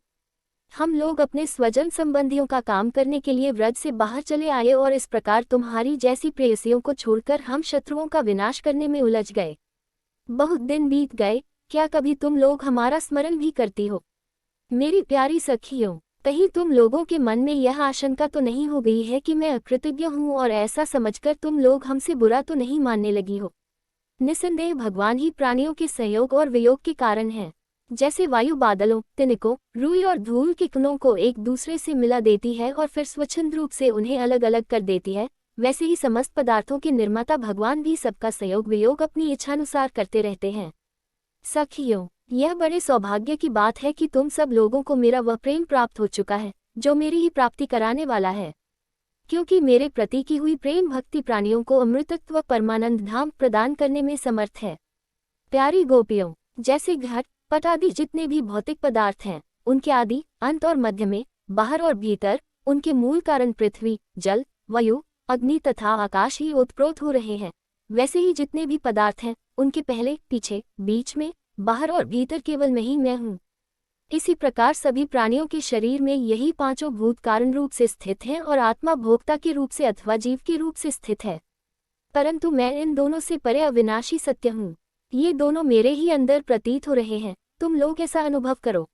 हम लोग अपने स्वजन संबंधियों का काम करने के लिए व्रज से बाहर चले आए और इस प्रकार तुम्हारी जैसी प्रेयसियों को छोड़कर हम शत्रुओं का विनाश करने में उलझ गए। बहुत दिन बीत गए, क्या कभी तुम लोग हमारा स्मरण भी करती हो? मेरी प्यारी सखियों, कहीं तुम लोगों के मन में यह आशंका तो नहीं हो गई है कि मैं अकृतज्ञ हूँ और ऐसा समझकर तुम लोग हमसे बुरा तो नहीं मानने लगी हो? निसंदेह भगवान ही प्राणियों के सहयोग और वियोग के कारण हैं। जैसे वायु बादलों, तिनकों, रुई और धूल के कणों को एक दूसरे से मिला देती है और फिर स्वच्छंद रूप से उन्हें अलग अलग कर देती है, वैसे ही समस्त पदार्थों के निर्माता भगवान भी सबका सहयोग वियोग अपनी इच्छानुसार करते रहते हैं। सखियों, यह बड़े सौभाग्य की बात है कि तुम सब लोगों को मेरा वह प्रेम प्राप्त हो चुका है जो मेरी ही प्राप्ति कराने वाला है। क्योंकि मेरे प्रति की हुई प्रेम भक्ति प्राणियों को अमृतत्व व परमानंद धाम प्रदान करने में समर्थ है। प्यारी गोपियों, जैसे घट पट आदि जितने भी भौतिक पदार्थ हैं, उनके आदि अंत और मध्य में, बाहर और भीतर, उनके मूल कारण पृथ्वी, जल, वायु, अग्नि तथा आकाश ही ओतप्रोत हो रहे हैं, वैसे ही जितने भी पदार्थ हैं, उनके पहले, पीछे, बीच में, बाहर और भीतर केवल मैं हूँ। इसी प्रकार सभी प्राणियों के शरीर में यही पांचों भूत कारण रूप से स्थित हैं और आत्मा भोक्ता के रूप से अथवा जीव के रूप से स्थित है। परंतु मैं इन दोनों से परे अविनाशी सत्य हूँ। ये दोनों मेरे ही अंदर प्रतीत हो रहे हैं, तुम लोग ऐसा अनुभव करो।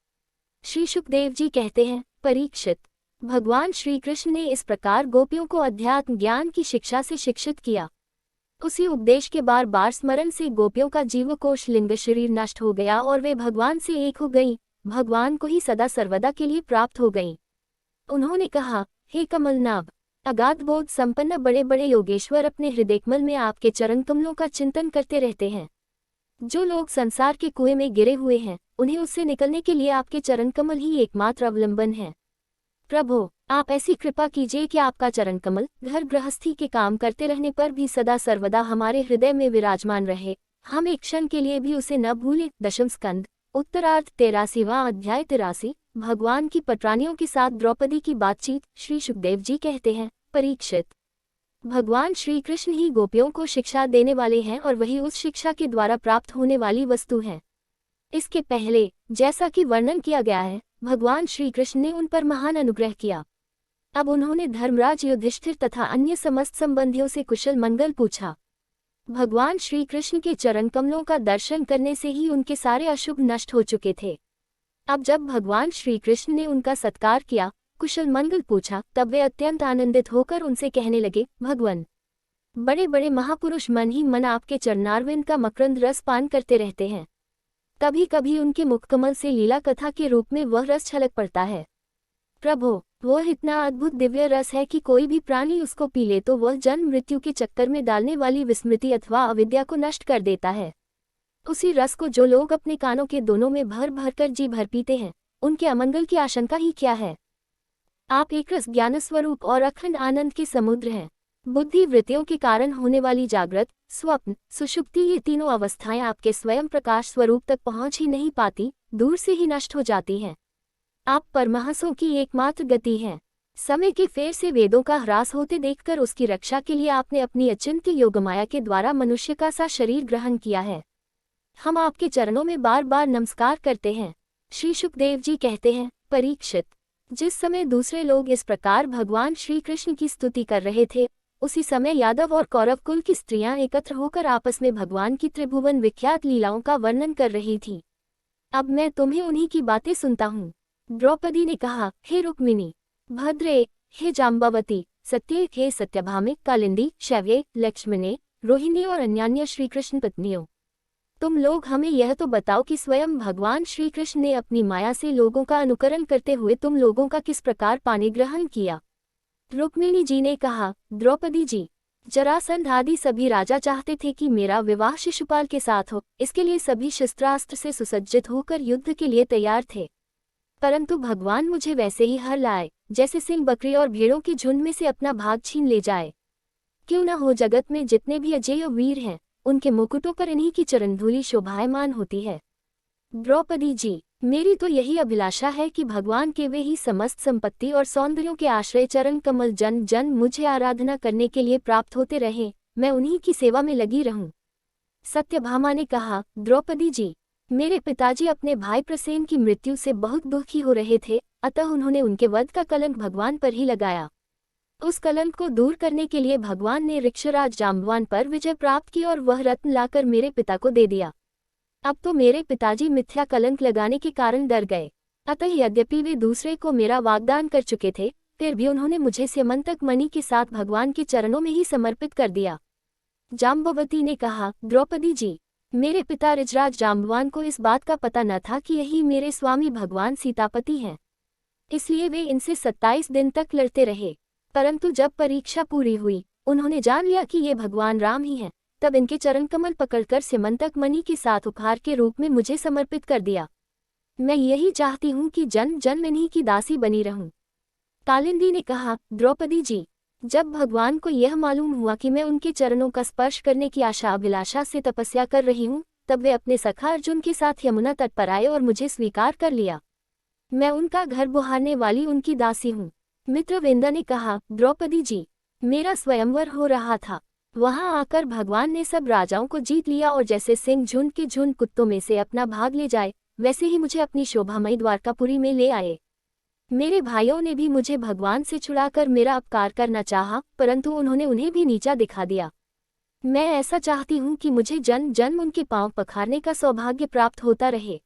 श्री शुकदेव जी कहते हैं, परीक्षित, भगवान श्री कृष्ण ने इस प्रकार गोपियों को अध्यात्म ज्ञान की शिक्षा से शिक्षित किया। उसी उपदेश के बार बार स्मरण से गोपियों का जीवकोश लिंग शरीर नष्ट हो गया और वे भगवान से एक हो गईं, भगवान को ही सदा सर्वदा के लिए प्राप्त हो गईं। उन्होंने कहा, हे कमलनाभ, अगाध बोध संपन्न बड़े बड़े योगेश्वर अपने हृदयकमल में आपके चरण कमलों का चिंतन करते रहते हैं। जो लोग संसार के कुएं में गिरे हुए हैं, उन्हें उससे निकलने के लिए आपके चरण कमल ही एकमात्र अवलंबन है। प्रभु, आप ऐसी कृपा कीजिए कि आपका चरण कमल घर गृहस्थी के काम करते रहने पर भी सदा सर्वदा हमारे हृदय में विराजमान रहे, हम एक क्षण के लिए भी उसे न भूलें। दशम स्कंद, उत्तरार्ध, 83वां अध्याय। 83। भगवान की पटरानियों के साथ द्रौपदी की बातचीत। श्री शुकदेव जी कहते हैं, परीक्षित, भगवान श्री कृष्ण ही गोपियों को शिक्षा देने वाले हैं और वही उस शिक्षा के द्वारा प्राप्त होने वाली वस्तु है। इसके पहले, जैसा कि वर्णन किया गया है, भगवान श्री कृष्ण ने उन पर महान अनुग्रह किया। अब उन्होंने धर्मराज युधिष्ठिर तथा अन्य समस्त संबंधियों से कुशल मंगल पूछा। भगवान श्री कृष्ण के चरण कमलों का दर्शन करने से ही उनके सारे अशुभ नष्ट हो चुके थे। अब जब भगवान श्री कृष्ण ने उनका सत्कार किया, कुशल मंगल पूछा, तब वे अत्यंत आनंदित होकर उनसे कहने लगे, भगवन, बड़े बड़े महापुरुष मन ही मन आपके चरणारविंद का मकरंद रस पान करते रहते हैं। कभी कभी उनके मुखकमल से लीला कथा के रूप में वह रस छलक पड़ता है। प्रभु, वह इतना अद्भुत दिव्य रस है कि कोई भी प्राणी उसको पी ले तो वह जन्म मृत्यु के चक्कर में डालने वाली विस्मृति अथवा अविद्या को नष्ट कर देता है। उसी रस को जो लोग अपने कानों के दोनों में भर भर कर जी भर पीते हैं, उनके अमंगल की आशंका ही क्या है। आप एक रस ज्ञान स्वरूप और अखंड आनंद के समुद्र हैं। बुद्धि वृत्तियों के कारण होने वाली जागृत, स्वप्न, सुषुप्ति, ये तीनों अवस्थाएं आपके स्वयं प्रकाश स्वरूप तक पहुंच ही नहीं पाती, दूर से ही नष्ट हो जाती हैं। आप परमहंसों की एकमात्र गति हैं। समय के फेर से वेदों का ह्रास होते देखकर उसकी रक्षा के लिए आपने अपनी अचिंत्य योगमाया के द्वारा मनुष्य का सा शरीर ग्रहण किया है। हम आपके चरणों में बार बार नमस्कार करते हैं। श्री शुकदेव जी कहते हैं, परीक्षित, जिस समय दूसरे लोग इस प्रकार भगवान श्री कृष्ण की स्तुति कर रहे थे, उसी समय यादव और कौरव कुल की स्त्रियां एकत्र होकर आपस में भगवान की त्रिभुवन विख्यात लीलाओं का वर्णन कर रही थीं। अब मैं तुम्हें उन्हीं की बातें सुनता हूँ। द्रौपदी ने कहा, हे रुक्मिणी, भद्रे, हे जाम्बवती, सत्ये, हे सत्यभामे, कालिंदी, शैव्ये, लक्ष्मणे, रोहिणी और अन्यान्य श्री कृष्ण पत्नियों, तुम लोग हमें यह तो बताओ कि स्वयं भगवान श्री कृष्ण ने अपनी माया से लोगों का अनुकरण करते हुए तुम लोगों का किस प्रकार पानी ग्रहण किया। रुक्मिणी जी ने कहा, द्रौपदी जी, जरासंध आदि सभी राजा चाहते थे कि मेरा विवाह शिशुपाल के साथ हो, इसके लिए सभी शस्त्रास्त्र से सुसज्जित होकर युद्ध के लिए तैयार थे। परंतु भगवान मुझे वैसे ही हर लाए, जैसे सिंह बकरी और भेड़ों के झुंड में से अपना भाग छीन ले जाए। क्यों न हो, जगत में जितने भी अजेय वीर हैं, उनके मुकुटों पर इन्हीं की चरणधूलि शोभायमान होती है। द्रौपदी जी, मेरी तो यही अभिलाषा है कि भगवान के वे ही समस्त संपत्ति और सौंदर्यों के आश्रय चरण कमल जन जन मुझे आराधना करने के लिए प्राप्त होते रहे, मैं उन्हीं की सेवा में लगी रहूं। सत्यभामा ने कहा, द्रौपदी जी, मेरे पिताजी अपने भाई प्रसेन की मृत्यु से बहुत दुखी हो रहे थे, अतः उन्होंने उनके वध का कलंक भगवान पर ही लगाया। उस कलंक को दूर करने के लिए भगवान ने ऋक्षराज जाम्बवान पर विजय प्राप्त की और वह रत्न लाकर मेरे पिता को दे दिया। अब तो मेरे पिताजी मिथ्या कलंक लगाने के कारण डर गए, अतः यद्यपि वे दूसरे को मेरा वाग्दान कर चुके थे, फिर भी उन्होंने मुझे स्यमंतक मणि के साथ भगवान के चरणों में ही समर्पित कर दिया। जाम्बवती ने कहा, द्रौपदी जी, मेरे पिता ऋजराज जाम्बवान को इस बात का पता न था कि यही मेरे स्वामी भगवान सीतापति हैं, इसलिए वे इनसे 27 दिन तक लड़ते रहे। परंतु जब परीक्षा पूरी हुई, उन्होंने जान लिया कि ये भगवान राम ही हैं, तब इनके चरण कमल पकड़कर स्यमंतक मणि के साथ उपहार के रूप में मुझे समर्पित कर दिया। मैं यही चाहती हूँ कि जन्म जन्म इन्हीं की दासी बनी रहूं। कालिंदी ने कहा, द्रौपदी जी, जब भगवान को यह मालूम हुआ कि मैं उनके चरणों का स्पर्श करने की आशा अभिलाषा से तपस्या कर रही हूँ, तब वे अपने सखा अर्जुन के साथ यमुना तट पर आए और मुझे स्वीकार कर लिया। मैं उनका घर बुहारने वाली उनकी दासी हूँ। मित्रविंदा ने कहा, द्रौपदी जी, मेरा स्वयंवर हो रहा था। वहां आकर भगवान ने सब राजाओं को जीत लिया और जैसे सिंह झुंड के झुंड कुत्तों में से अपना भाग ले जाए, वैसे ही मुझे अपनी शोभामयी द्वारकापुरी में ले आए। मेरे भाइयों ने भी मुझे भगवान से छुड़ाकर मेरा अपकार करना चाहा, परंतु उन्होंने उन्हें भी नीचा दिखा दिया। मैं ऐसा चाहती हूँ कि मुझे जन्म जन्म उनके पांव पखारने का सौभाग्य प्राप्त होता रहे।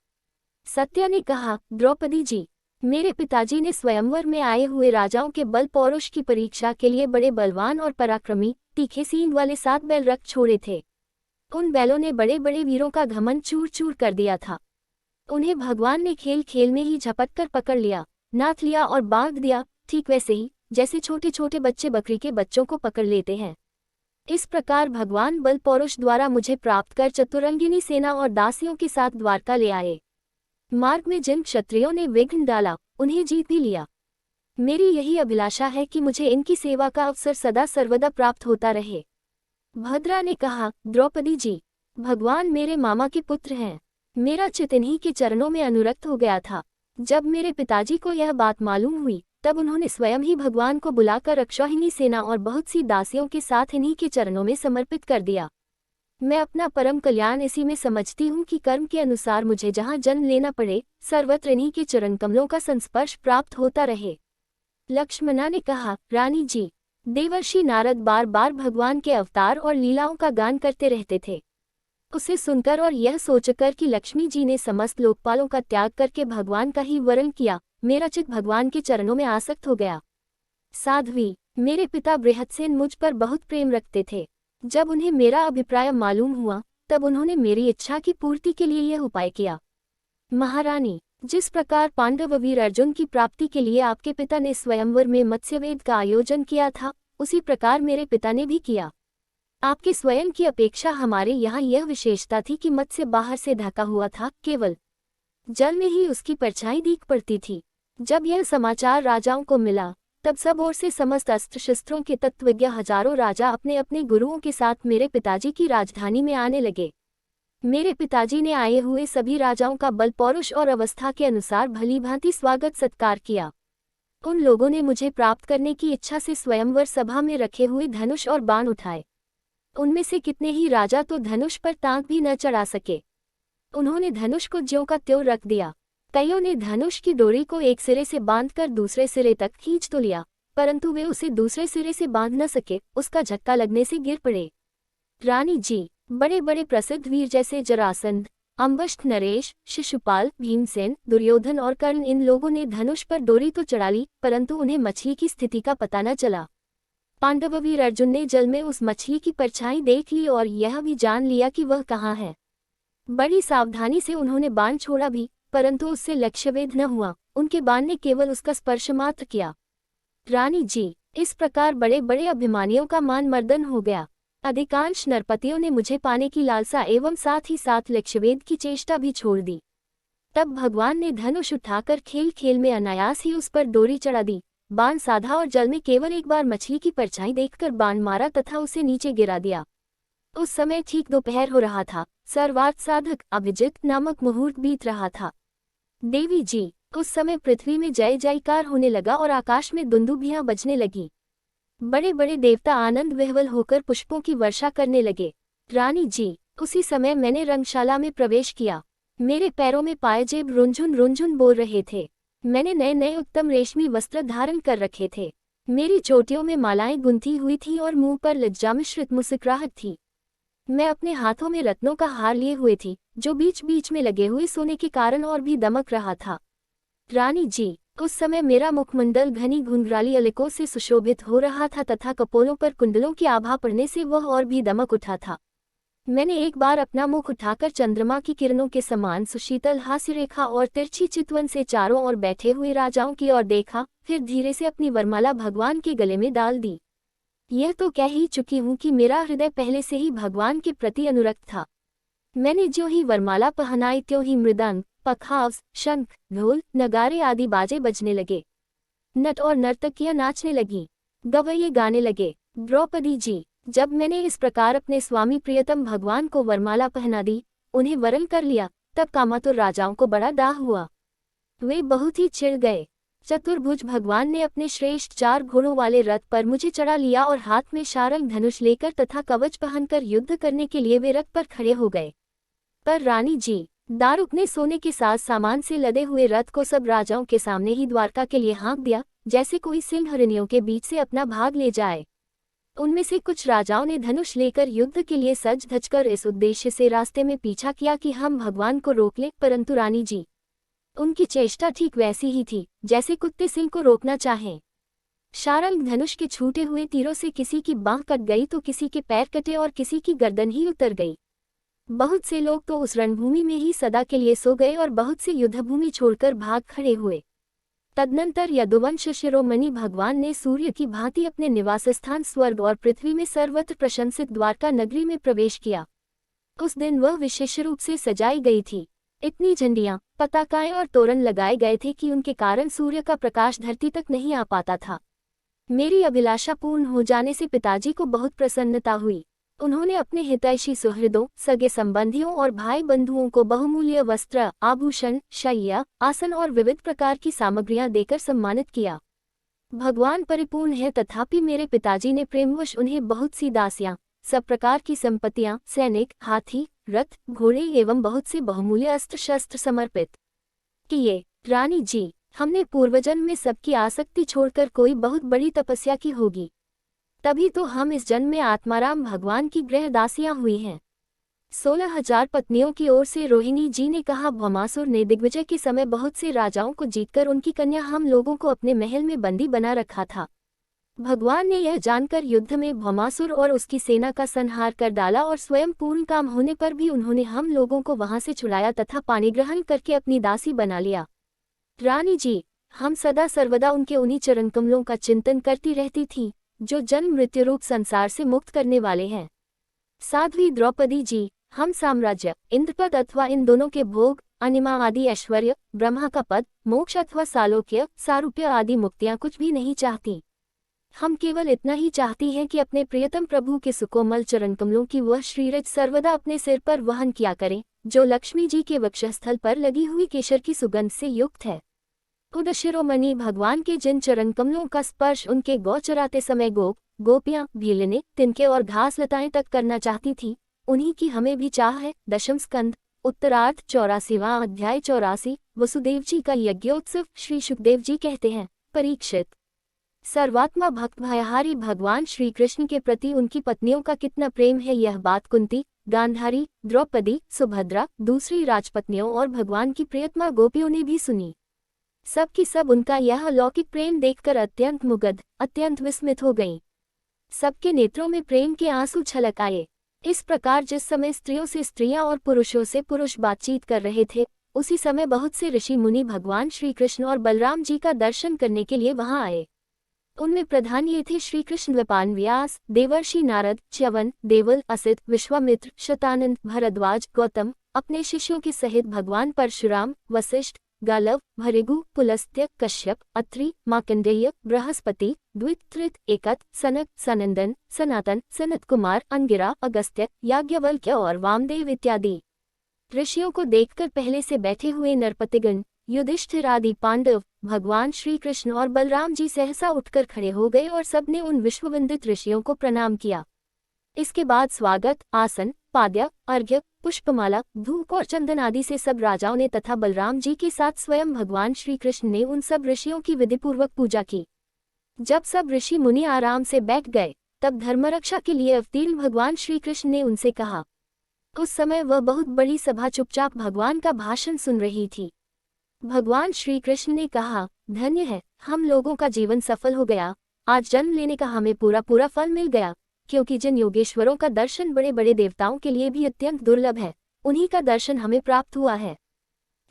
सत्या ने कहा, द्रौपदी जी, मेरे पिताजी ने स्वयंवर में आए हुए राजाओं के बल पौरुष की परीक्षा के लिए बड़े बलवान और पराक्रमी, तीखे सींग वाले 7 बैल रख छोड़े थे। उन बैलों ने बड़े बड़े वीरों का घमंड चूर चूर कर दिया था। उन्हें भगवान ने खेल खेल में ही झपट कर पकड़ लिया, नाथ लिया और बांध दिया, ठीक वैसे ही जैसे छोटे छोटे बच्चे बकरी के बच्चों को पकड़ लेते हैं। इस प्रकार भगवान बल पौरुष द्वारा मुझे प्राप्त कर चतुरंगिनी सेना और दासियों के साथ द्वारका ले आए। मार्ग में जिन क्षत्रियों ने विघ्न डाला, उन्हें जीत भी लिया। मेरी यही अभिलाषा है कि मुझे इनकी सेवा का अवसर सदा सर्वदा प्राप्त होता रहे। भद्रा ने कहा, द्रौपदी जी, भगवान मेरे मामा के पुत्र हैं। मेरा चित्त इन्हीं के चरणों में अनुरक्त हो गया था। जब मेरे पिताजी को यह बात मालूम हुई, तब उन्होंने स्वयं ही भगवान को बुलाकर अक्षौहिणी सेना और बहुत सी दासियों के साथ इन्हीं के चरणों में समर्पित कर दिया। मैं अपना परम कल्याण इसी में समझती हूँ कि कर्म के अनुसार मुझे जहाँ जन्म लेना पड़े, सर्वत्र इन्हीं के चरण कमलों का संस्पर्श प्राप्त होता रहे। लक्ष्मणा ने कहा, रानी जी, देवर्षि नारद बार बार भगवान के अवतार और लीलाओं का गान करते रहते थे। उसे सुनकर और यह सोचकर कि लक्ष्मी जी ने समस्त लोकपालों का त्याग करके भगवान का ही वरण किया, मेरा चित्त भगवान के चरणों में आसक्त हो गया। साध्वी, मेरे पिता बृहत्सेन मुझ पर बहुत प्रेम रखते थे। जब उन्हें मेरा अभिप्राय मालूम हुआ, तब उन्होंने मेरी इच्छा की पूर्ति के लिए यह उपाय किया। महारानी, जिस प्रकार पांडव वीर अर्जुन की प्राप्ति के लिए आपके पिता ने स्वयंवर में मत्स्यवेद का आयोजन किया था, उसी प्रकार मेरे पिता ने भी किया। आपके स्वयं की अपेक्षा हमारे यहाँ यह विशेषता थी कि मत्स्य बाहर से ढका हुआ था, केवल जल में ही उसकी परछाई दिख पड़ती थी। जब यह समाचार राजाओं को मिला, तब सब ओर से समस्त अस्त्र शस्त्रों के तत्वज्ञ हजारों राजा अपने अपने गुरुओं के साथ मेरे पिताजी की राजधानी में आने लगे। मेरे पिताजी ने आए हुए सभी राजाओं का बल पौरुष और अवस्था के अनुसार भलीभांति स्वागत सत्कार किया। उन लोगों ने मुझे प्राप्त करने की इच्छा से स्वयंवर सभा में रखे हुए धनुष और बाण उठाए। उनमें से कितने ही राजा तो धनुष पर तांग भी न चढ़ा सके। उन्होंने धनुष को ज्यों का त्यों रख दिया। कईयों ने धनुष की डोरी को एक सिरे से बांधकर दूसरे सिरे तक खींच तो लिया, परंतु वे उसे दूसरे सिरे से बांध न सके, उसका झटका लगने से गिर पड़े। रानी जी, बड़े बड़े प्रसिद्ध वीर जैसे जरासंध, अम्बष्ठ नरेश, शिशुपाल, भीमसेन, दुर्योधन और कर्ण, इन लोगों ने धनुष पर डोरी तो चढ़ा ली, परंतु उन्हें मछली की स्थिति का पता न चला। पांडववीर अर्जुन ने जल में उस मछली की परछाई देख ली और यह भी जान लिया कि वह कहाँ है। बड़ी सावधानी से उन्होंने बाण छोड़ा भी, परंतु उससे लक्ष्यभेद न हुआ। उनके बाण ने केवल उसका स्पर्श मात्र किया। रानी जी, इस प्रकार बड़े बड़े अभिमानियों का मान मर्दन हो गया। अधिकांश नरपतियों ने मुझे पाने की लालसा एवं साथ ही साथ लक्ष्यभेद की चेष्टा भी छोड़ दी। तब भगवान ने धनुष उठाकर खेल खेल में अनायास ही उस पर डोरी चढ़ा दी, बाण साधा और जल में केवल एक बार मछली की परछाई देखकर बाण मारा तथा उसे नीचे गिरा दिया। उस समय ठीक दोपहर हो रहा था। सर्वार्थ साधक अभिजित नामक मुहूर्त बीत रहा था। देवी जी, उस समय पृथ्वी में जय जयकार होने लगा और आकाश में दुंदुभियां बजने लगी। बड़े बड़े देवता आनंद विह्वल होकर पुष्पों की वर्षा करने लगे। रानी जी, उसी समय मैंने रंगशाला में प्रवेश किया। मेरे पैरों में पायजेब रुंझुन रुंझुन बोल रहे थे। मैंने नए नए उत्तम रेशमी वस्त्र धारण कर रखे थे। मेरी चोटियों में मालाएं गुंथी हुई थी और मुंह पर लज्जा मिश्रित मुस्कुराहट थी। मैं अपने हाथों में रत्नों का हार लिए हुए थी, जो बीच बीच में लगे हुए सोने के कारण और भी दमक रहा था। रानी जी, उस समय मेरा मुखमंडल घनी घुंघराली अलिकों से सुशोभित हो रहा था तथा कपोलों पर कुंडलों की आभा पड़ने से वह और भी दमक उठा था। मैंने एक बार अपना मुख उठाकर चंद्रमा की किरणों के समान सुशीतल हास्य रेखा और तिरछी चितवन से चारों ओर बैठे हुए राजाओं की ओर देखा, फिर धीरे से अपनी वरमाला भगवान के गले में डाल दी। यह तो कह ही चुकी हूँ कि मेरा हृदय पहले से ही भगवान के प्रति अनुरक्त था। मैंने ज्यों ही वरमाला पहनाई त्यों ही मृदंग, पखावज, शंख, ढोल, नगारे आदि बाजे बजने लगे। नट और नर्तकियां नाचने लगीं। गवैये गाने लगे, द्रौपदी जी, जब मैंने इस प्रकार अपने स्वामी प्रियतम भगवान को वरमाला पहना दी, उन्हें वरण कर लिया, तब कामातुर राजाओं को बड़ा दाह हुआ। वे बहुत ही चिढ़ गए। चतुर्भुज भगवान ने अपने श्रेष्ठ 4 घोड़ों वाले रथ पर मुझे चढ़ा लिया और हाथ में शारंग धनुष लेकर तथा कवच पहनकर युद्ध करने के लिए वे रथ पर खड़े हो गए। पर रानी जी, दारुक ने सोने के साथ सामान से लदे हुए रथ को सब राजाओं के सामने ही द्वारका के लिए हाँक दिया, जैसे कोई सिंह हरिणियों के बीच से अपना भाग ले जाए। उनमें से कुछ राजाओं ने धनुष लेकर युद्ध के लिए सज धजकर इस उद्देश्य से रास्ते में पीछा किया कि हम भगवान को रोक लें, परंतु रानी जी, उनकी चेष्टा ठीक वैसी ही थी जैसे कुत्ते सिंह को रोकना चाहें। शारंग धनुष के छूटे हुए तीरों से किसी की बांह कट गई तो किसी के पैर कटे और किसी की गर्दन ही उतर गई। बहुत से लोग तो उस रणभूमि में ही सदा के लिए सो गए और बहुत से युद्धभूमि छोड़कर भाग खड़े हुए। तदनंतर यदुवंश शिरोमणि भगवान ने सूर्य की भांति अपने निवास स्थान स्वर्ग और पृथ्वी में सर्वत्र प्रशंसित द्वारका नगरी में प्रवेश किया। उस दिन वह विशेष रूप से सजाई गई थी। इतनी झंडियां, पताकाएं और तोरण लगाए गए थे कि उनके कारण सूर्य का प्रकाश धरती तक नहीं आ पाता था। मेरी अभिलाषा पूर्ण हो जाने से पिताजी को बहुत प्रसन्नता हुई। उन्होंने अपने हितैषी सुहृदों, सगे संबंधियों और भाई बंधुओं को बहुमूल्य वस्त्र, आभूषण, शैया, आसन और विविध प्रकार की सामग्रियां देकर सम्मानित किया। भगवान परिपूर्ण है, तथापि मेरे पिताजी ने प्रेमवश उन्हें बहुत सी दासियां, सब प्रकार की संपत्तियां, सैनिक, हाथी, रथ, घोड़े एवं बहुत से बहुमूल्य अस्त्र शस्त्र समर्पित किए। रानी जी, हमने पूर्वजन्म में सबकी आसक्ति छोड़कर कोई बहुत बड़ी तपस्या की होगी, तभी तो हम इस जन्म में आत्माराम भगवान की गृह दासियां हुई हैं। 16,000 पत्नियों की ओर से रोहिणी जी ने कहा, भौमासुर ने दिग्विजय के समय बहुत से राजाओं को जीतकर उनकी कन्या हम लोगों को अपने महल में बंदी बना रखा था। भगवान ने यह जानकर युद्ध में भौमासुर और उसकी सेना का संहार कर डाला और स्वयं पूर्ण काम होने पर भी उन्होंने हम लोगों को वहां से छुड़ाया तथा पानी ग्रहण करके अपनी दासी बना लिया। रानी जी, हम सदा सर्वदा उनके उन्हीं चरण कमलों का चिंतन करती रहती थी जो जन्म मृत्यु रूप संसार से मुक्त करने वाले हैं। साध्वी द्रौपदी जी, हम साम्राज्य, इंद्रपद अथवा इन दोनों के भोग, अनिमा आदि ऐश्वर्य, ब्रह्मा का पद, मोक्ष अथवा सालोक्य, सारूप्य आदि मुक्तियां कुछ भी नहीं चाहती। हम केवल इतना ही चाहती हैं कि अपने प्रियतम प्रभु के सुकोमल चरण कमलों की वह श्रीरज सर्वदा अपने सिर पर वहन किया करें, जो लक्ष्मी जी के वक्षस्थल पर लगी हुई केशर की सुगंध से युक्त है। खुद शिरोमणि भगवान के जिन चरण कमलों का स्पर्श उनके गौ चराते समय गोपियां, भीलने, तिनके और घास लताएं तक करना चाहती थी, उन्हीं की हमें भी चाह है। दशम स्कंद, उत्तरार्ध, 84वां अध्याय 84। वसुदेव जी का यज्ञोत्सव। श्री सुखदेव जी कहते हैं, परीक्षित, सर्वात्मा भक्त भयहारी भगवान श्री कृष्ण के प्रति उनकी पत्नियों का कितना प्रेम है, यह बात कुंती, गांधारी, द्रौपदी, सुभद्रा, दूसरी राजपत्नियों और भगवान की प्रियतमा गोपियों ने भी सुनी। सब की सब उनका यह अलौकिक प्रेम देखकर अत्यंत मुग्ध, अत्यंत विस्मित हो गईं। सबके नेत्रों में प्रेम के आंसू छलक आए। इस प्रकार जिस समय स्त्रियों से स्त्रियां और पुरुषों से पुरुष बातचीत कर रहे थे, उसी समय बहुत से ऋषि मुनि भगवान श्री कृष्ण और बलराम जी का दर्शन करने के लिए वहां आए। उनमें प्रधान ये थे श्री कृष्ण, विपान, व्यास, देवर्षि नारद, च्यवन, देवल, असित, विश्वामित्र, शतानंद, भरद्वाज, गौतम, अपने शिष्यों के सहित भगवान परशुराम, वशिष्ठ, गालव, भृगु, पुलस्त्य, कश्यप, अत्रि, मार्कंडेय, बृहस्पति, द्वित्रित, एकत, सनक, सनंदन, सनातन, सनत कुमार, अंगिरा, अगस्त्य, याज्ञवल्क्य और वामदेव इत्यादि ऋषियों को देखकर पहले से बैठे हुए नरपतिगण, युधिष्ठिर आदि पांडव, भगवान श्री कृष्ण और बलराम जी सहसा उठकर खड़े हो गए और सबने उन विश्ववंदित ऋषियों को प्रणाम किया। इसके बाद स्वागत, आसन, पाद्य, अर्घ्य, पुष्पमाला, धूप और चंदन आदि से सब राजाओं ने तथा बलराम जी के साथ स्वयं भगवान श्री कृष्ण ने उन सब ऋषियों की विधिपूर्वक पूजा की। जब सब ऋषि मुनि आराम से बैठ गए, तब धर्मरक्षा के लिए अवतीर्ण भगवान श्री कृष्ण ने उनसे कहा। उस समय वह बहुत बड़ी सभा चुपचाप भगवान का भाषण सुन रही थी। भगवान श्री कृष्ण ने कहा, धन्य है, हम लोगों का जीवन सफल हो गया। आज जन्म लेने का हमें पूरा पूरा फल मिल गया, क्योंकि जिन योगेश्वरों का दर्शन बड़े बड़े देवताओं के लिए भी अत्यंत दुर्लभ है, उन्हीं का दर्शन हमें प्राप्त हुआ है।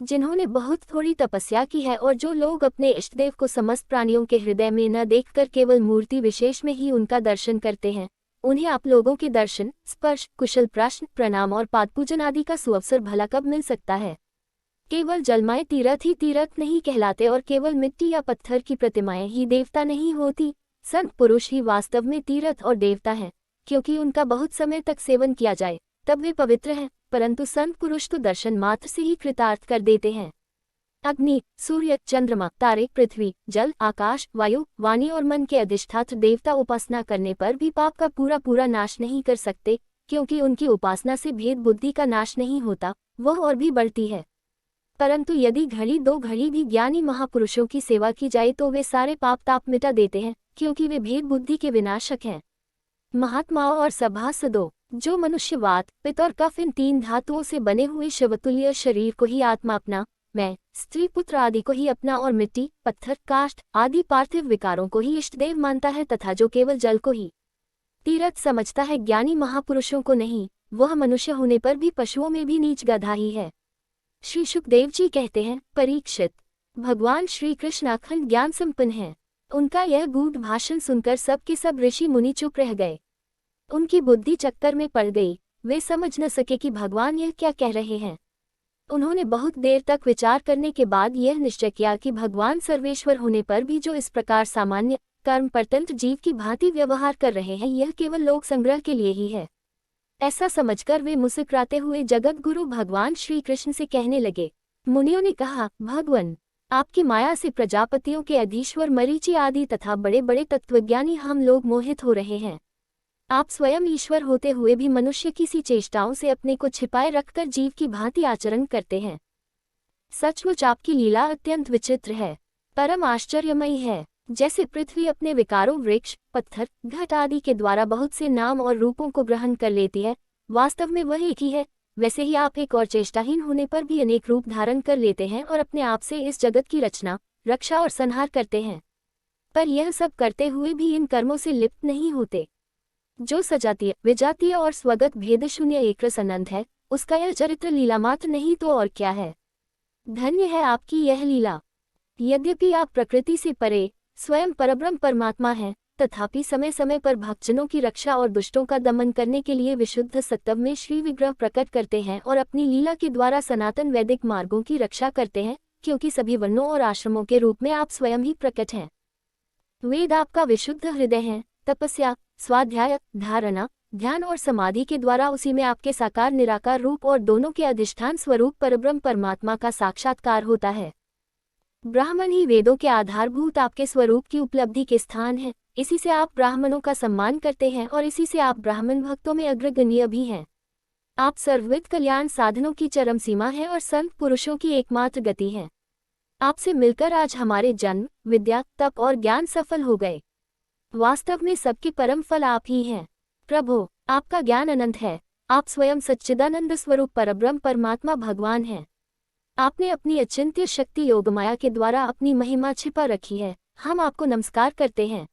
जिन्होंने बहुत थोड़ी तपस्या की है और जो लोग अपने इष्टदेव को समस्त प्राणियों के हृदय में न देखकर केवल मूर्ति विशेष में ही उनका दर्शन करते हैं, उन्हें आप लोगों के दर्शन, स्पर्श, कुशल प्रश्न, प्रणाम और पादपूजन आदि का सुअवसर भला कब मिल सकता है। केवल जलमय तीर्थ ही तीर्थ नहीं कहलाते और केवल मिट्टी या पत्थर की प्रतिमाएं ही देवता नहीं होती। संत पुरुष ही वास्तव में तीर्थ और देवता है, क्योंकि उनका बहुत समय तक सेवन किया जाए तब वे पवित्र हैं, परंतु संत पुरुष तो दर्शन मात्र से ही कृतार्थ कर देते हैं। अग्नि, सूर्य, चंद्रमा, तारे, पृथ्वी, जल, आकाश, वायु, वाणी और मन के अधिष्ठात्र देवता उपासना करने पर भी पाप का पूरा पूरा नाश नहीं कर सकते, क्योंकि उनकी उपासना से भेद बुद्धि का नाश नहीं होता, वह और भी बढ़ती है। परंतु यदि घड़ी दो घड़ी भी ज्ञानी महापुरुषों की सेवा की जाए तो वे सारे पाप ताप मिटा देते हैं, क्योंकि वे भेद बुद्धि के विनाशक हैं। महात्माओं और सभासदों, जो मनुष्य वात, पित्त और कफ इन 3 धातुओं से बने हुए शिवतुल्य शरीर को ही आत्मा अपना, मैं, स्त्री पुत्र आदि को ही अपना और मिट्टी, पत्थर, काष्ठ आदि पार्थिव विकारों को ही इष्टदेव मानता है तथा जो केवल जल को ही तीर्थ समझता है, ज्ञानी महापुरुषों को नहीं, वह मनुष्य होने पर भी पशुओं में भी नीच गधा ही है। श्री सुखदेव जी कहते हैं, परीक्षित, भगवान श्री कृष्ण अखंड ज्ञान संपन्न हैं। उनका यह गूढ़ भाषण सुनकर सब के सब ऋषि मुनि चुप रह गए। उनकी बुद्धि चक्कर में पड़ गई, वे समझ न सके कि भगवान यह क्या कह रहे हैं। उन्होंने बहुत देर तक विचार करने के बाद यह निश्चय किया कि भगवान सर्वेश्वर होने पर भी जो इस प्रकार सामान्य कर्म परतंत्र जीव की भांति व्यवहार कर रहे हैं, यह केवल लोक संग्रह के लिए ही है। ऐसा समझकर वे मुस्कुराते हुए जगत गुरु भगवान श्री कृष्ण से कहने लगे। मुनियों ने कहा, भगवान, आपकी माया से प्रजापतियों के अधीश्वर मरीचि आदि तथा बड़े बड़े तत्वज्ञानी हम लोग मोहित हो रहे हैं। आप स्वयं ईश्वर होते हुए भी मनुष्य की सी चेष्टाओं से अपने को छिपाए रखकर जीव की भांति आचरण करते हैं। सचमुच आपकी लीला अत्यंत विचित्र है, परम आश्चर्यमयी है। जैसे पृथ्वी अपने विकारों वृक्ष, पत्थर, घट आदि के द्वारा बहुत से नाम और रूपों को ग्रहण कर लेती है, वास्तव में वह एक ही है, वैसे ही आप एक और चेष्टाहीन होने पर भी अनेक रूप धारण कर लेते हैं और अपने आप से इस जगत की रचना, रक्षा और संहार करते हैं। पर यह सब करते हुए भी इन कर्मों से लिप्त नहीं होते। जो सजातीय, विजातीय और स्वगत भेद शून्य एक रस अनंत है, उसका यह चरित्र लीला मात्र नहीं तो और क्या है। धन्य है आपकी यह लीला। यद्यपि आप प्रकृति से परे स्वयं परब्रह्म परमात्मा हैं, तथापि समय समय पर भक्तजनों की रक्षा और दुष्टों का दमन करने के लिए विशुद्ध सत्व में श्री विग्रह प्रकट करते हैं और अपनी लीला के द्वारा सनातन वैदिक मार्गों की रक्षा करते हैं, क्योंकि सभी वर्णों और आश्रमों के रूप में आप स्वयं ही प्रकट हैं। वेद आपका विशुद्ध हृदय है। तपस्या, स्वाध्याय, धारणा, ध्यान और समाधि के द्वारा उसी में आपके साकार निराकार रूप और दोनों के अधिष्ठान स्वरूप परब्रह्म परमात्मा का साक्षात्कार होता है। ब्राह्मण ही वेदों के आधारभूत आपके स्वरूप की उपलब्धि के स्थान है। इसी से आप ब्राह्मणों का सम्मान करते हैं और इसी से आप ब्राह्मण भक्तों में अग्रगण्य भी हैं। आप सर्वविध कल्याण साधनों की चरम सीमा है और संत पुरुषों की एकमात्र गति है। आपसे मिलकर आज हमारे जन्म, विद्या, तप और ज्ञान सफल हो गए। वास्तव में सबके परम फल आप ही हैं। प्रभु, आपका ज्ञान अनंत है। आप स्वयं सच्चिदानंद स्वरूप परब्रह्म परमात्मा भगवान हैं। आपने अपनी अचिंत्य शक्ति योगमाया के द्वारा अपनी महिमा छिपा रखी है। हम आपको नमस्कार करते हैं।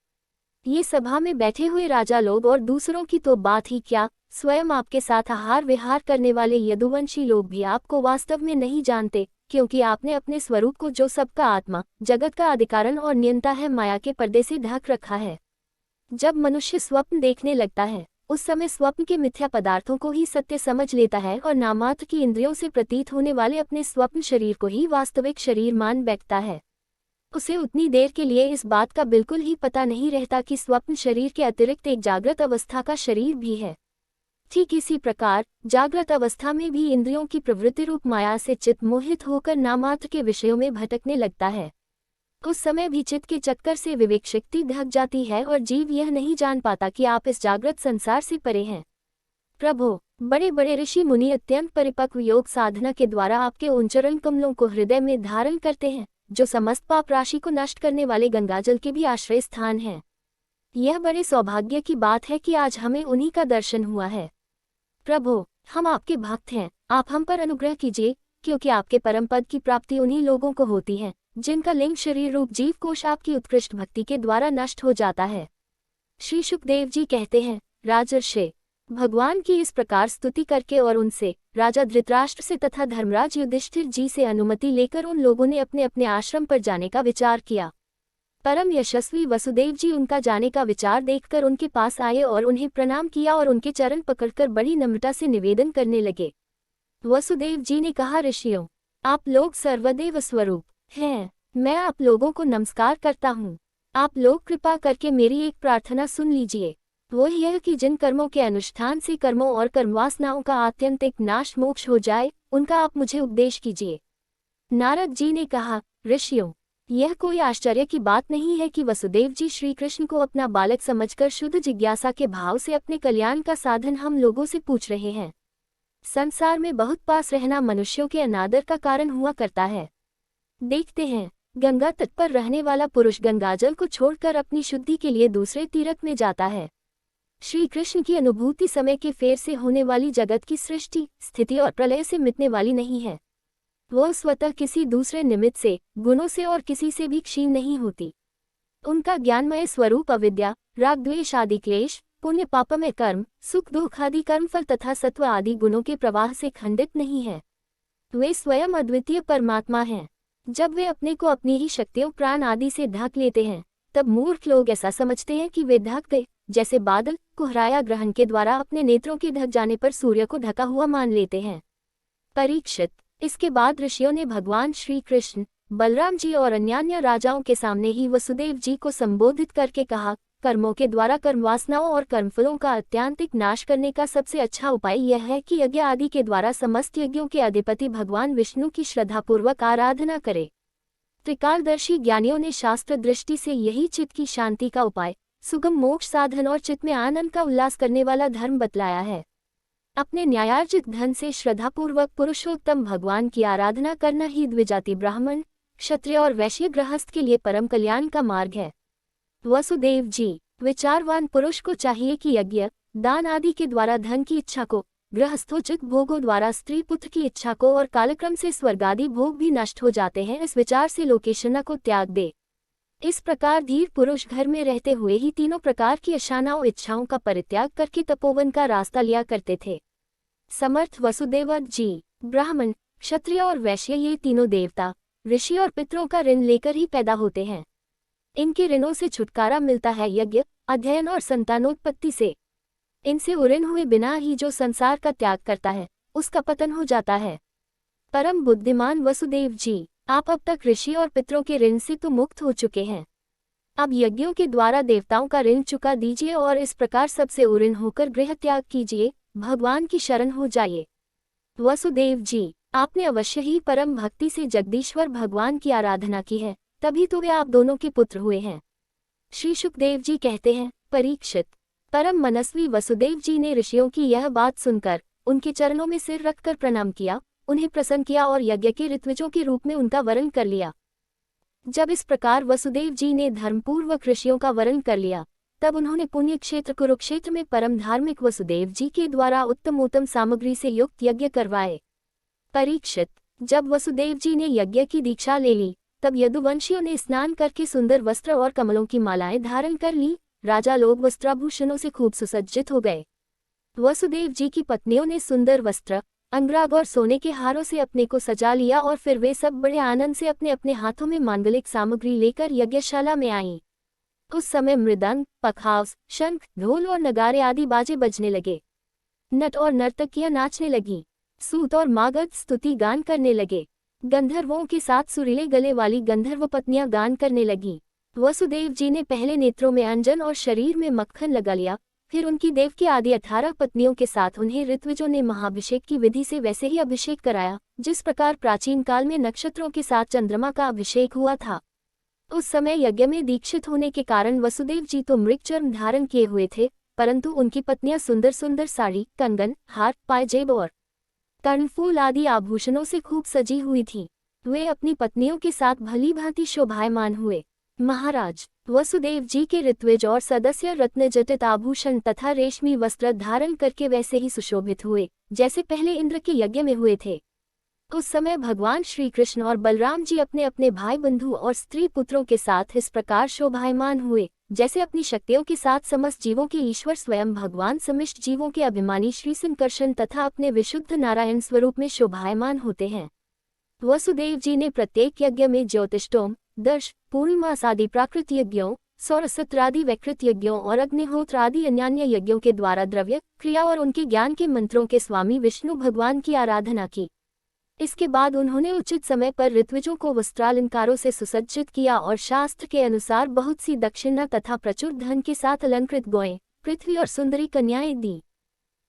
ये सभा में बैठे हुए राजा लोग और दूसरों की तो बात ही क्या, स्वयं आपके साथ आहार विहार करने वाले यदुवंशी लोग भी आपको वास्तव में नहीं जानते, क्योंकि आपने अपने स्वरूप को, जो सबका आत्मा, जगत का अधिकारण और नियंता है, माया के पर्दे से ढक रखा है। जब मनुष्य स्वप्न देखने लगता है, उस समय स्वप्न के मिथ्या पदार्थों को ही सत्य समझ लेता है और नामात्र की इंद्रियों से प्रतीत होने वाले अपने स्वप्न शरीर को ही वास्तविक शरीर मान बैठता है। उसे उतनी देर के लिए इस बात का बिल्कुल ही पता नहीं रहता कि स्वप्न शरीर के अतिरिक्त एक जागृत अवस्था का शरीर भी है। ठीक इसी प्रकार जागृत अवस्था में भी इंद्रियों की प्रवृत्ति रूप माया से चित्त मोहित होकर नामात्र के विषयों में भटकने लगता है। उस समय भी चित्त के चक्कर से विवेक शक्ति ढक जाती है और जीव यह नहीं जान पाता कि आप इस जागृत संसार से परे हैं। प्रभु, बड़े बड़े ऋषि मुनि अत्यंत परिपक्व योग साधना के द्वारा आपके उन चरण कमलों को हृदय में धारण करते हैं, जो समस्त पाप राशि को नष्ट करने वाले गंगाजल के भी आश्रय स्थान है। यह बड़े सौभाग्य की बात है कि आज हमें उन्हीं का दर्शन हुआ है। प्रभु, हम आपके भक्त हैं, आप हम पर अनुग्रह कीजिए, क्योंकि आपके परम पद की प्राप्ति उन्हीं लोगों को होती है जिनका लिंग शरीर रूप जीव कोश आपकी उत्कृष्ट भक्ति के द्वारा नष्ट हो जाता है। श्री सुखदेव जी कहते हैं, राजर्षि, भगवान की इस प्रकार स्तुति करके और उनसे, राजा धृतराष्ट्र से तथा धर्मराज युधिष्ठिर जी से अनुमति लेकर उन लोगों ने अपने अपने आश्रम पर जाने का विचार किया। परम यशस्वी वसुदेव जी उनका जाने का विचार देखकर उनके पास आए और उन्हें प्रणाम किया और उनके चरण पकड़कर बड़ी नम्रता से निवेदन करने लगे। वसुदेव जी ने कहा, ऋषियों, आप लोग सर्वदेव स्वरूप हैं। मैं आप लोगों को नमस्कार करता हूँ। आप लोग कृपा करके मेरी एक प्रार्थना सुन लीजिए। वो यह कि जिन कर्मों के अनुष्ठान से कर्मों और कर्मवासनाओं का आत्यंतिक नाश मोक्ष हो जाए, उनका आप मुझे उपदेश कीजिए। नारद जी ने कहा, ऋषियों, यह कोई आश्चर्य की बात नहीं है कि वसुदेव जी श्री कृष्ण को अपना बालक समझकर शुद्ध जिज्ञासा के भाव से अपने कल्याण का साधन हम लोगों से पूछ रहे हैं। संसार में बहुत पास रहना मनुष्यों के अनादर का कारण हुआ करता है। देखते हैं, गंगा तट पर रहने वाला पुरुष गंगाजल को छोड़कर अपनी शुद्धि के लिए दूसरे तीर्थ में जाता है। श्री कृष्ण की अनुभूति समय के फेर से होने वाली जगत की सृष्टि, स्थिति और प्रलय से मिटने वाली नहीं है। वह स्वतः किसी दूसरे निमित्त से, गुणों से और किसी से भी क्षीण नहीं होती। उनका ज्ञानमय स्वरूप अविद्या, राग द्वेष आदि क्लेश, पुण्य पापमय कर्म, सुख दुख आदि कर्मफल तथा सत्व आदि गुणों के प्रवाह से खंडित नहीं है। वे स्वयं अद्वितीय परमात्मा हैं। जब वे अपने को अपनी ही शक्तियों प्राण आदि से ढक लेते हैं, तब मूर्ख लोग ऐसा समझते हैं कि वे ढक गए, जैसे बादल कुहराया ग्रहण के द्वारा अपने नेत्रों के ढक जाने पर सूर्य को ढका हुआ मान लेते हैं। परीक्षित, इसके बाद ऋषियों ने भगवान श्री कृष्ण, बलराम जी और अन्यान्य राजाओं के सामने ही वसुदेव जी को संबोधित करके कहा, कर्मों के द्वारा कर्मवासनाओं और कर्मफलों का अत्यांतिक नाश करने का सबसे अच्छा उपाय यह है कि यज्ञ आदि के द्वारा समस्त यज्ञों के अधिपति भगवान विष्णु की श्रद्धापूर्वक आराधना करे। त्रिकालदर्शी ज्ञानियों ने शास्त्र दृष्टि से यही चित्त की शांति का उपाय, सुगम मोक्ष साधन और चित्त में आनंद का उल्लास करने वाला धर्म बतलाया है। अपने न्यायार्जित धन से श्रद्धापूर्वक पुरुषोत्तम भगवान की आराधना करना ही द्विजाति ब्राह्मण, क्षत्रिय और वैश्य गृहस्थ के लिए परम कल्याण का मार्ग है। वसुदेव जी, विचारवान पुरुष को चाहिए कि यज्ञ, दान आदि के द्वारा धन की इच्छा को, गृहस्थोचित भोगों द्वारा स्त्री पुत्र की इच्छा को और कालक्रम से स्वर्गादि भोग भी नष्ट हो जाते हैं, इस विचार से लोकेशना को त्याग दे। इस प्रकार धीर पुरुष घर में रहते हुए ही तीनों प्रकार की अशानाओं इच्छाओं का परित्याग करके तपोवन का रास्ता लिया करते थे। समर्थ वसुदेव जी, ब्राह्मण, क्षत्रिय और वैश्य ये तीनों देवता, ऋषि और पितरों का ऋण लेकर ही पैदा होते हैं। इनके ऋणों से छुटकारा मिलता है यज्ञ, अध्ययन और संतानोत्पत्ति से। इनसे उऋण हुए बिना ही जो संसार का त्याग करता है, उसका पतन हो जाता है। परम बुद्धिमान वसुदेव जी, आप अब तक ऋषि और पितरों के ऋण से तो मुक्त हो चुके हैं। अब यज्ञों के द्वारा देवताओं का ऋण चुका दीजिए और इस प्रकार सबसे उऋण होकर गृह त्याग कीजिए, भगवान की शरण हो जाइए। वसुदेव जी, आपने अवश्य ही परम भक्ति से जगदीश्वर भगवान की आराधना की है, तभी तो वे आप दोनों के पुत्र हुए हैं। श्री शुकदेव जी कहते हैं, परीक्षित, परम मनस्वी वसुदेव जी ने ऋषियों की यह बात सुनकर उनके चरणों में सिर रखकर प्रणाम किया, उन्हें प्रसन्न किया और यज्ञ के ऋत्विजों के रूप में उनका वरण कर लिया। जब इस प्रकार वसुदेव जी ने धर्मपूर्वक ऋषियों का वरण कर लिया, तब उन्होंने पुण्य क्षेत्र कुरुक्षेत्र में परम धार्मिक वसुदेव जी के द्वारा उत्तम सामग्री से युक्त यज्ञ करवाए। परीक्षित, जब वसुदेव जी ने यज्ञ की दीक्षा ले ली, तब यदुवंशियों ने स्नान करके सुंदर वस्त्र और कमलों की मालाएं धारण कर ली। राजा लोग वस्त्राभूषणों से खूब सुसज्जित हो गए। वसुदेव जी की पत्नियों ने सुंदर वस्त्र, अंगराग और सोने के हारों से अपने को सजा लिया और फिर वे सब बड़े आनंद से अपने अपने हाथों में मांगलिक सामग्री लेकर यज्ञशाला में आईं। उस समय मृदंग, पखावज, शंख, ढोल और नगारे आदि बाजे बजने लगे। नट और नर्तकियां नाचने लगीं। सूत और मागध स्तुति गान करने लगे। गंधर्वों के साथ सुरीले गले वाली गंधर्व पत्नियां गान करने लगीं। वसुदेव जी ने पहले नेत्रों में अंजन और शरीर में मक्खन लगा लिया, फिर उनकी देवकी आदि 18 पत्नियों के साथ उन्हें ऋत्विजों ने महाभिषेक की विधि से वैसे ही अभिषेक कराया, जिस प्रकार प्राचीन काल में नक्षत्रों के साथ चंद्रमा का अभिषेक हुआ था। उस समय यज्ञ में दीक्षित होने के कारण वसुदेव जी तो मृगचर्म धारण किए हुए थे, परंतु उनकी पत्नियां सुंदर सुंदर साड़ी, कंगन, हार, पायजेब और कर्णफूल आदि आभूषणों से खूब सजी हुई थीं। वे अपनी पत्नियों के साथ भली भांति शोभायमान हुए। महाराज, वसुदेव जी के ऋत्विज और सदस्य रत्न जटित आभूषण तथा रेशमी वस्त्र धारण करके वैसे ही सुशोभित हुए, जैसे पहले इंद्र के यज्ञ में हुए थे। उस समय भगवान श्री कृष्ण और बलराम जी अपने अपने भाई बंधु और स्त्री पुत्रों के साथ इस प्रकार शोभायमान हुए, जैसे अपनी शक्तियों के साथ समस्त जीवों के ईश्वर स्वयं भगवान समिष्ट जीवों के अभिमानी श्री संकर्षण तथा अपने विशुद्ध नारायण स्वरूप में शोभायमान होते हैं। वसुदेव जी ने प्रत्येक यज्ञ में ज्योतिष्टोम, दर्श, पूर्णमास आदि प्राकृत यज्ञों, सौरसत्र आदि वैकृत यज्ञों और अग्निहोत्र आदि अन्यान्य यज्ञों के द्वारा द्रव्य, क्रिया और उनके ज्ञान के मंत्रों के स्वामी विष्णु भगवान की आराधना की। इसके बाद उन्होंने उचित समय पर ऋत्विजों को वस्त्रालंकारों से सुसज्जित किया और शास्त्र के अनुसार बहुत सी दक्षिणा तथा प्रचुर धन के साथ अलंकृत गौएं, पृथ्वी और सुंदरी कन्याएं दी।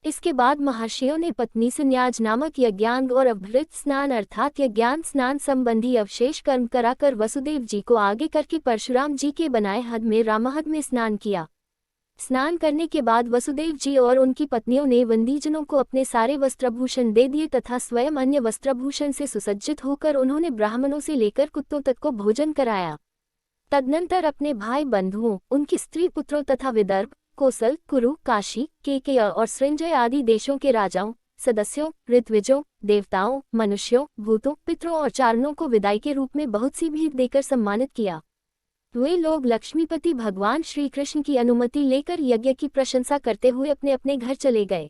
इसके बाद महर्षियों ने पत्नी संन्याज नामक यज्ञांग और अभृत स्नान अर्थात यज्ञान स्नान संबंधी अवशेष कर्म कराकर वसुदेव जी को आगे करके परशुराम जी के बनाए हद में रामहद में स्नान किया। स्नान करने के बाद वसुदेव जी और उनकी पत्नियों ने वंदीजनों को अपने सारे वस्त्रभूषण दे दिए तथा स्वयं अन्य वस्त्रभूषण से सुसज्जित होकर उन्होंने ब्राह्मणों से लेकर कुत्तों तक को भोजन कराया। तदनंतर अपने भाई बंधुओं, उनकी स्त्री पुत्रों तथा विदर्भ, कोसल, कुरु, काशी, केकय और सृंजय आदि देशों के राजाओं, सदस्यों, ऋत्विजों, देवताओं, मनुष्यों, भूतों, पितरों और चारणों को विदाई के रूप में बहुत सी भेंट देकर सम्मानित किया। वे लोग लक्ष्मीपति भगवान श्री कृष्ण की अनुमति लेकर यज्ञ की प्रशंसा करते हुए अपने अपने घर चले गए।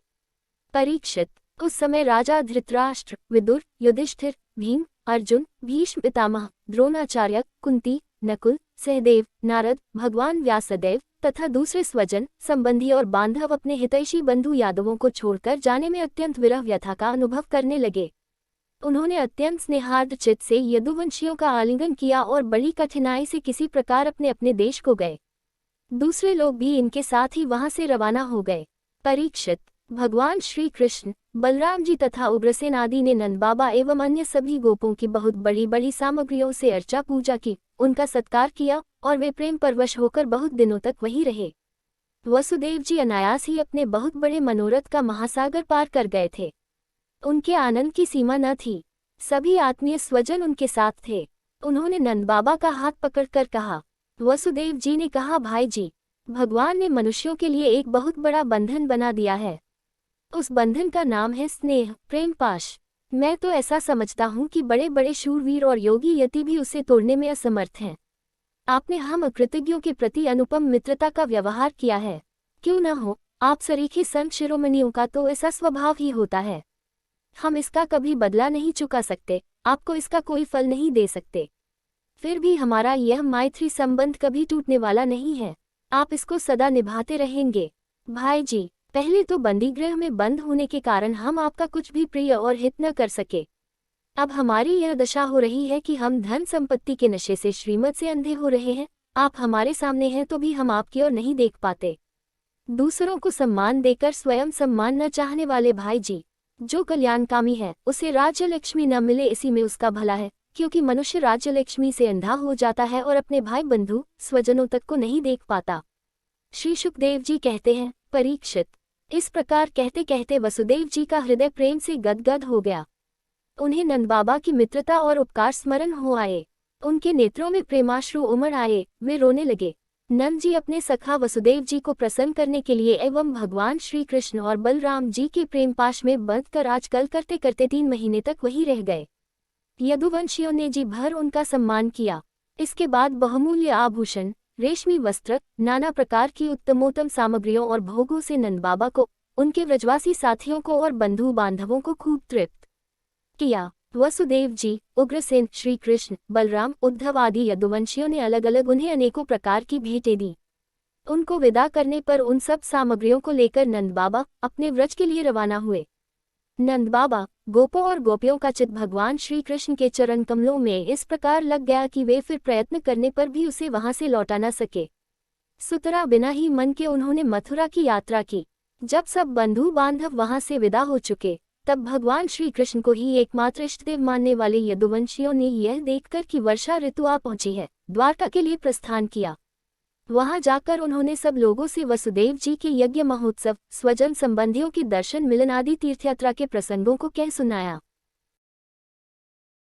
परीक्षित। उस समय राजा धृतराष्ट्र, विदुर, युधिष्ठिर, भीम, अर्जुन, भीष्म पितामह, द्रोणाचार्य, कुंती, नकुल, सहदेव, नारद, भगवान व्यासदेव तथा दूसरे स्वजन, संबंधी और बांधव अपने हितैषी बंधु यादवों को छोड़कर जाने में अत्यंत विरह व्यथा का अनुभव करने लगे। उन्होंने अत्यंत स्नेहार्द चित्त से यदुवंशियों का आलिंगन किया और बड़ी कठिनाई से किसी प्रकार अपने अपने देश को गए। दूसरे लोग भी इनके साथ ही वहां से रवाना हो गए। परीक्षित। भगवान श्री कृष्ण, बलराम जी तथा उग्रसेन आदि ने नंद बाबा एवं अन्य सभी गोपों की बहुत बड़ी बड़ी सामग्रियों से अर्चा पूजा की, उनका सत्कार किया और वे प्रेम परवश होकर बहुत दिनों तक वहीं रहे। वसुदेव जी अनायास ही अपने बहुत बड़े मनोरथ का महासागर पार कर गए थे। उनके आनंद की सीमा न थी। सभी आत्मीय स्वजन उनके साथ थे। उन्होंने नंद बाबा का हाथ पकड़कर कहा। वसुदेव जी ने कहा, भाई जी, भगवान ने मनुष्यों के लिए एक बहुत बड़ा बंधन बना दिया है। उस बंधन का नाम है स्नेह, प्रेम पाश। मैं तो ऐसा समझता हूँ कि बड़े बड़े शूरवीर और योगी यति भी उसे तोड़ने में असमर्थ हैं। आपने हम अकृतज्ञों के प्रति अनुपम मित्रता का व्यवहार किया है। क्यों न हो, आप सरीखे संत शिरोमणियों का तो ऐसा स्वभाव ही होता है। हम इसका कभी बदला नहीं चुका सकते, आपको इसका कोई फल नहीं दे सकते। फिर भी हमारा यह मैत्री संबंध कभी टूटने वाला नहीं है। आप इसको सदा निभाते रहेंगे। भाई जी, पहले तो बंदीगृह में बंद होने के कारण हम आपका कुछ भी प्रिय और हित न कर सके। अब हमारी यह दशा हो रही है कि हम धन संपत्ति के नशे से श्रीमत से अंधे हो रहे हैं। आप हमारे सामने हैं तो भी हम आपकी ओर नहीं देख पाते। दूसरों को सम्मान देकर स्वयं सम्मान न चाहने वाले भाई जी, जो कल्याणकामी है उसे राज्य लक्ष्मी न मिले इसी में उसका भला है, क्योंकि मनुष्य राज्य लक्ष्मी से अंधा हो जाता है और अपने भाई बंधु स्वजनों तक को नहीं देख पाता। श्री शुकदेव जी कहते हैं, परीक्षित, इस प्रकार कहते कहते वसुदेव जी का हृदय प्रेम से गदगद हो गया। उन्हें नंद बाबा की मित्रता और उपकार स्मरण हो आए। उनके नेत्रों में प्रेमाश्रु उमड़ आए। वे रोने लगे। नंद जी अपने सखा वसुदेव जी को प्रसन्न करने के लिए एवं भगवान श्री कृष्ण और बलराम जी के प्रेम पाश में बंध कर आजकल करते करते 3 महीने तक वहीं रह गए। यदुवंशियों ने जी भर उनका सम्मान किया। इसके बाद बहुमूल्य आभूषण, रेशमी वस्त्र, नाना प्रकार की उत्तमोत्तम सामग्रियों और भोगों से नंद बाबा को, उनके व्रजवासी साथियों को और बंधु बांधवों को खूब तृप्त किया। वसुदेव जी, उग्रसेन, श्री कृष्ण, बलराम, उद्धव आदि यदुवंशियों ने अलग अलग उन्हें अनेकों प्रकार की भेंटें दी। उनको विदा करने पर उन सब सामग्रियों को लेकर नंद बाबा अपने व्रज के लिए रवाना हुए। नंद बाबा, गोपों और गोपियों का चित्त भगवान श्री कृष्ण के चरण कमलों में इस प्रकार लग गया कि वे फिर प्रयत्न करने पर भी उसे वहां से लौटा न सके। सुतरा बिना ही मन के उन्होंने मथुरा की यात्रा की। जब सब बंधु बांधव वहां से विदा हो चुके, तब भगवान श्री कृष्ण को ही एकमात्र इष्टदेव मानने वाले यदुवंशियों ने यह देखकर कि वर्षा ऋतु आ पहुंची है, द्वारका के लिए प्रस्थान किया। वहां जाकर उन्होंने सब लोगों से वसुदेव जी के यज्ञ महोत्सव, स्वजन संबंधियों के दर्शन मिलन आदि तीर्थयात्रा के प्रसंगों को कह सुनाया।